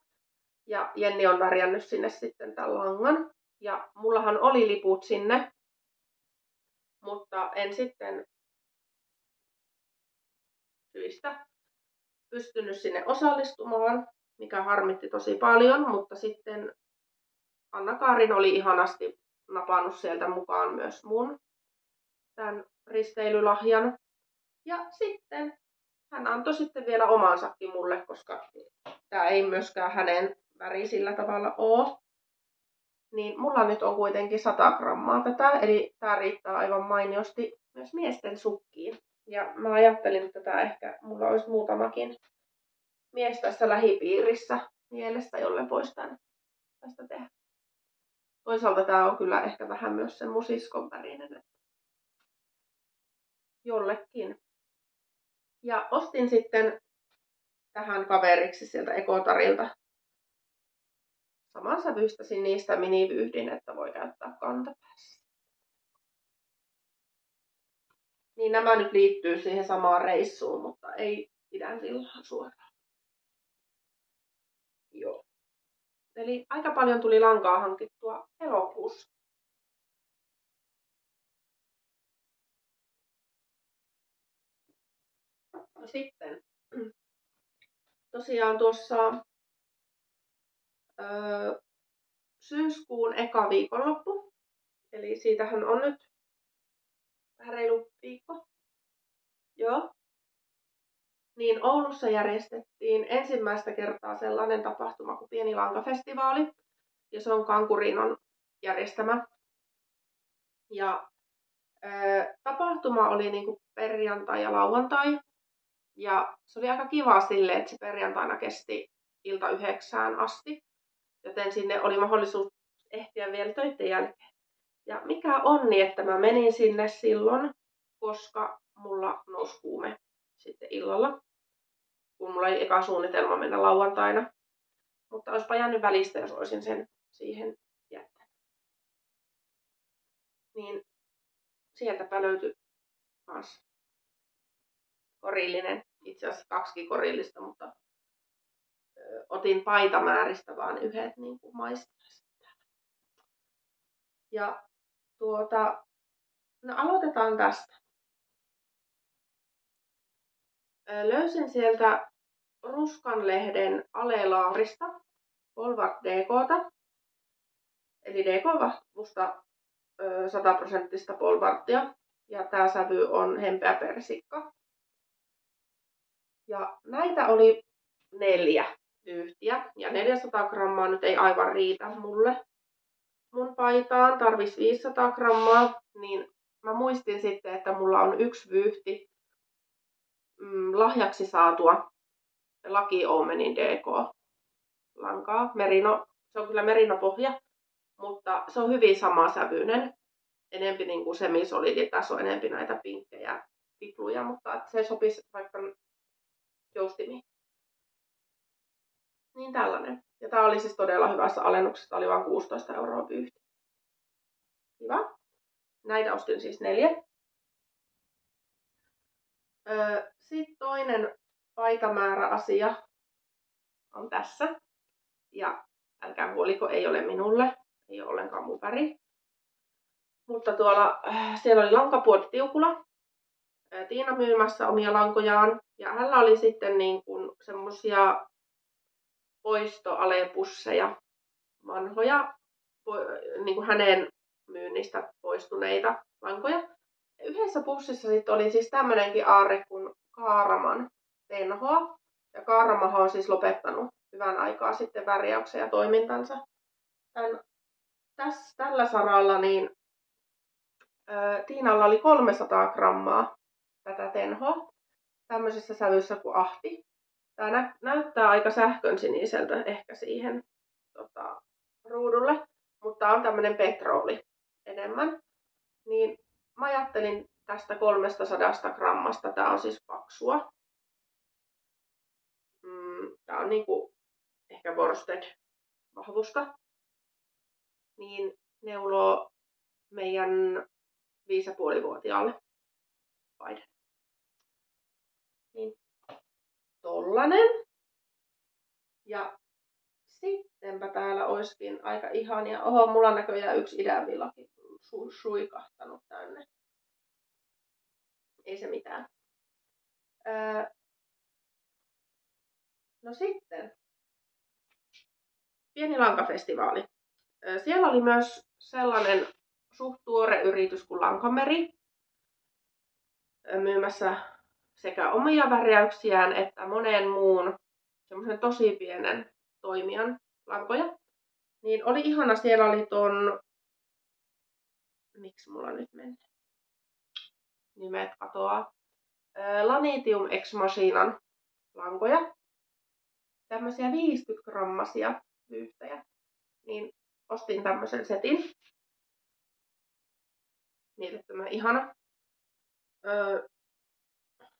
Ja Jenni on värjännyt sinne sitten tämän langan. Ja mullahan oli liput sinne. Mutta en sitten syistä pystynyt sinne osallistumaan, mikä harmitti tosi paljon. Mutta sitten Anna-Kaarin oli ihanasti napannut sieltä mukaan myös mun tämän risteilylahjan. Ja sitten hän antoi sitten vielä omansakin mulle, koska tämä ei myöskään hänen väri sillä tavalla ole. Niin mulla nyt on kuitenkin 100 grammaa tätä, eli tämä riittää aivan mainiosti myös miesten sukkiin. Ja mä ajattelin, että tämä ehkä mulla olisi muutamakin mies tässä lähipiirissä mielestä, jolle voisi tästä tehdä. Toisaalta tämä on kyllä ehkä vähän myös sen mun siskon värinen, että jollekin. Ja ostin sitten tähän kaveriksi sieltä Ekotarilta samansävyistäsin niistä minivyyhdin, että voi käyttää kantapäässä. Niin nämä nyt liittyy siihen samaan reissuun, mutta ei idän villaan suoraan. Joo. Eli aika paljon tuli lankaa hankittua elokuussa. No sitten, tosiaan tuossa syyskuun eka viikonloppu, eli siitähän on nyt vähän reilu viikko, joo, niin Oulussa järjestettiin ensimmäistä kertaa sellainen tapahtuma kuin Pieni Lankafestivaali, ja se on Kankurinon järjestämä. Ja tapahtuma oli niinku perjantai ja lauantai, ja se oli aika kiva silleen, että se perjantaina kesti ilta 9 asti, joten sinne oli mahdollisuus ehtiä vielä töiden jälkeen. Ja mikä onni, että mä menin sinne silloin, koska mulla nousi kuume sitten illalla, kun mulla ei eka suunnitelma mennä lauantaina. Mutta olisipa jäänyt välistä, jos olisin sen siihen jättänyt. Niin sieltäpä löytyi kans korillinen, itse asiassa 2 korillista, mutta otin paitamääristä vaan yhdet niin kuin maistaisin. Ja no aloitetaan tästä. Löysin sieltä Ruskanlehden alelaarista Polvart DK:ta. Eli DK-vahvusta 100% polvarttia. Ja tää sävy on hempeä persikka. Ja näitä oli 4 vyyhtiä. Ja 400 grammaa nyt ei aivan riitä mulle. Mun paitaan tarvisi 500 grammaa. Niin mä muistin sitten, että mulla on 1 vyyhti lahjaksi saatua Lucky Omenin DK-lankaa. Merino, se on kyllä merinopohja, mutta se on hyvin samasävyinen. Enempi niin kuin semisolidi, tässä on enempi näitä pinkkejä tipluja, mutta se sopisi vaikka joustimiin. Niin tällainen. Ja tää oli siis todella hyvässä alennuksessa, oli vain 16 € vyyhti. Hyvä. Näitä ostin siis 4. Sitten toinen paitamääräasia on tässä. Ja älkää huoliko, ei ole minulle. Ei ole ollenkaan mun väri. Mutta siellä oli lankapuotitiukula. Tiina myymässä omia lankojaan. Ja hänellä oli sitten niin kuin semmosia poistoalepusseja, vanhoja, niin kuin hänen myynnistä poistuneita lankoja. Ja yhdessä pussissa sitten oli siis tämmönenkin aarre kuin Kaaraman tenhoa. Ja Kaaramahan on siis lopettanut hyvän aikaa sitten värjäyksen ja toimintansa. Tällä saralla niin Tiinalla oli 300 grammaa tätä tenhoa tämmöisessä sävyssä kuin ahti. Tämä näyttää aika sähkönsiniseltä ehkä siihen ruudulle, mutta on tämmöinen petroli enemmän. Niin mä ajattelin tästä 300 grammasta, tää on siis paksua. Tää on niinku ehkä worsted vahvusta. Niin neuloo meidän 5,5-vuotiaalle paidan. Niin tollanen. Ja sittenpä täällä olisikin aika ihania. Oho, mulla on näköjään 1 idänvillakin suikahtanut tänne. Ei se mitään. No sitten. Pieni lankafestivaali. Siellä oli myös sellainen suht tuore yritys kuin Lankameri myymässä sekä omia värjäyksiään että monen muun semmoisen tosi pienen toimijan lankoja. Niin oli ihana, siellä oli miksi mulla nyt menee? Nimet katoaa. Lanitium Ex Machinan lankoja. Tämmöisiä 50 grammasia vyyhtejä. Niin ostin tämmöisen setin. Mielettömän ihana.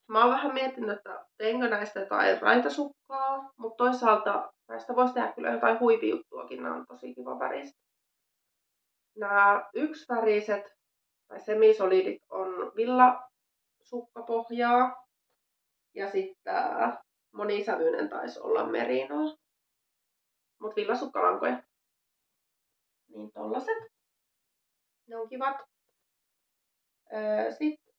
Mä oon vähän miettinyt, että teinkö näistä jotain raitasukkaa, mutta toisaalta näistä voisi tehdä kyllä jotain huivijuttuakin, nämä on tosi kiva väriset. Nämä yksiväriset tai semisolidit on villasukkapohjaa ja sitten monisävyinen taisi olla merinoa, mutta villasukkalankoja. Niin tollaset. Ne on kivat. Sitten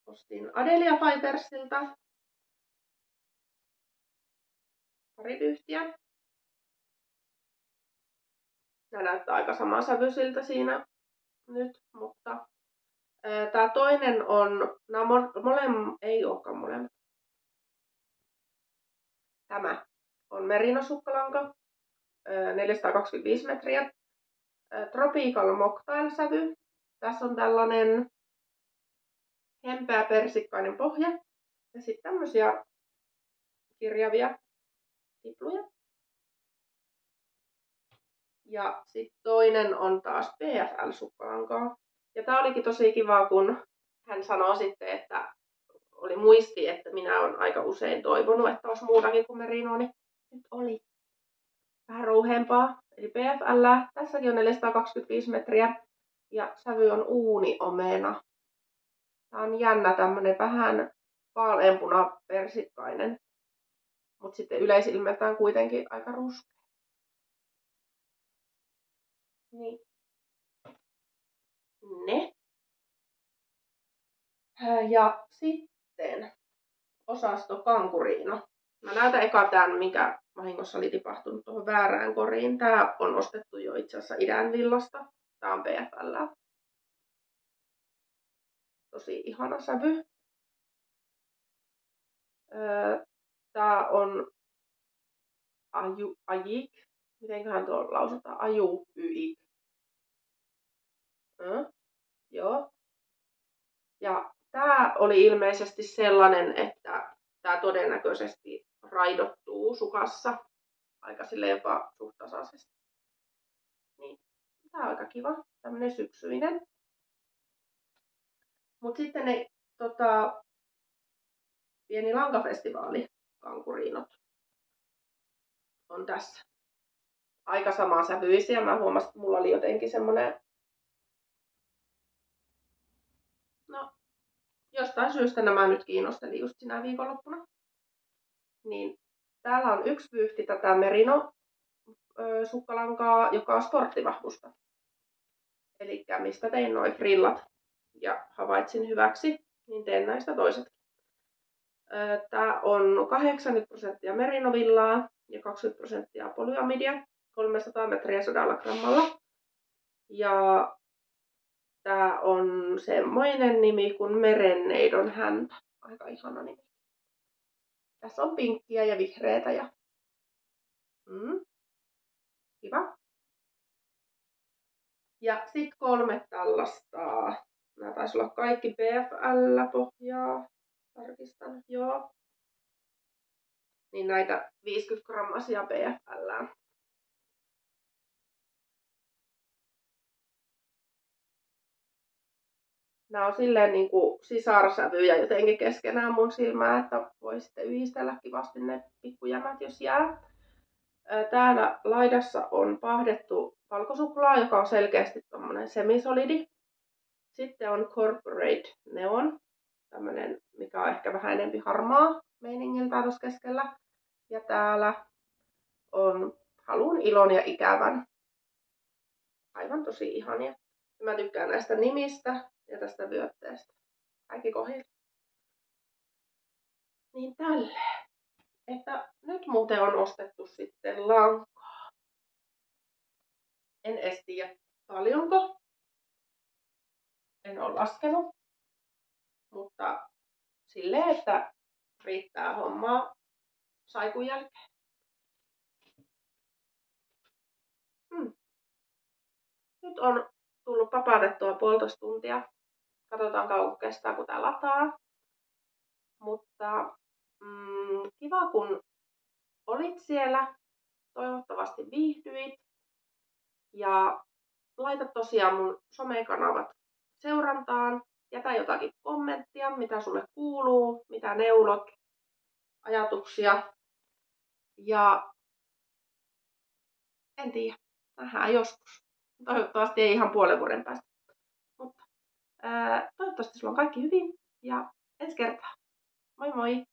ostin Adelia Fibersilta pari vyyhtiä. Nämä näyttää aika samansävyisiltä siinä nyt, mutta tää toinen on, ei olekaan molemmat. Tämä on merinosukkalanka, 425 metriä, Tropical Mocktail-sävy. Tässä on tällainen hempeä persikkainen pohja ja sitten tämmöisiä kirjavia tipluja. Ja sitten toinen on taas PFL-sukkalankaa. Ja tää olikin tosi kiva, kun hän sanoi sitten, että oli muisti, että minä olen aika usein toivonut, että olisi muutakin kuin merino, niin nyt oli vähän rouheempaa. Eli PFL, tässäkin on 425 metriä ja sävy on uuniomena. Tää on jännä tämmönen vähän vaaleanpuna persikkainen. Mutta sitten yleisilmeltään kuitenkin aika ruskea. Niin. Ne. Ja sitten osasto kankuriino. Mä näytän eka tämän, mikä vahingossa oli tipahtunut tuohon väärään koriin. Tää on ostettu jo itse asiassa Idänvillasta. Tää on PFL. Tosi ihana sävy. Tää on Ajik. Mitenköhän tuo lausutaan? Ajuyik. Joo. Ja tää oli ilmeisesti sellainen, että tää todennäköisesti raidottuu sukassa aika sille jopa suht tasaisesti. Niin, tää on aika kiva, tämmönen syksyinen. Mut sitten ne pieni lankafestivaali kankuriinot on tässä. Aika samaa sävyisiä. Mä huomasin, että mulla oli jotenkin semmonen... No, jostain syystä nämä nyt kiinnosteli just sinä viikonloppuna. Niin täällä on yksi vyyhti tätä merino sukkalankaa, joka on sporttivahvusta. Eli mistä tein noin frillat ja havaitsin hyväksi, niin teen näistä toiset. Tää on 80% merinovillaa ja 20% polyamidia, 300 metriä 100 grammalla. Ja tää on semmoinen nimi kuin merenneidon häntä. Aika ihana nimi. Tässä on pinkkiä ja vihreätä ja kiva. Ja sit 3 tällaista. Nämä taisi olla kaikki PFL-pohjaa. Tarkistan, joo. Niin näitä 50 grammasia PFL. Nämä on silleen niin kuin sisarsävyjä jotenkin keskenään mun silmää, että voi sitten yhdistellä kivasti ne pikkujämät, jos jää. Täällä laidassa on pahdettu valkosuklaa, joka on selkeästi tommonen semisolidi. Sitten on Corporate Neon, tämmönen, mikä on ehkä vähän enempi harmaa meiningiltään tuossa keskellä. Ja täällä on Halun, ilon ja ikävän. Aivan tosi ihania. Mä tykkään näistä nimistä ja tästä vyötteestä. Kaikki kohdilla. Niin tälleen. Että nyt muuten on ostettu sitten lankaa. En edes tiedä paljonko. En ole laskenut. Mutta silleen, että riittää hommaa saikun jälkeen. Nyt on tullut papatettua 1,5 tuntia. Katsotaan kauanko kestää, kun tää lataa. Mutta kiva kun olit siellä. Toivottavasti viihdyit. Ja laita tosiaan mun somekanavat seurantaan. Jätä jotakin kommenttia, mitä sulle kuuluu, mitä neulot, ajatuksia. Ja en tiedä, nähdään joskus. Toivottavasti ei ihan puolen vuoden päästä. Mutta toivottavasti sulla on kaikki hyvin ja ensi kertaa. Moi moi!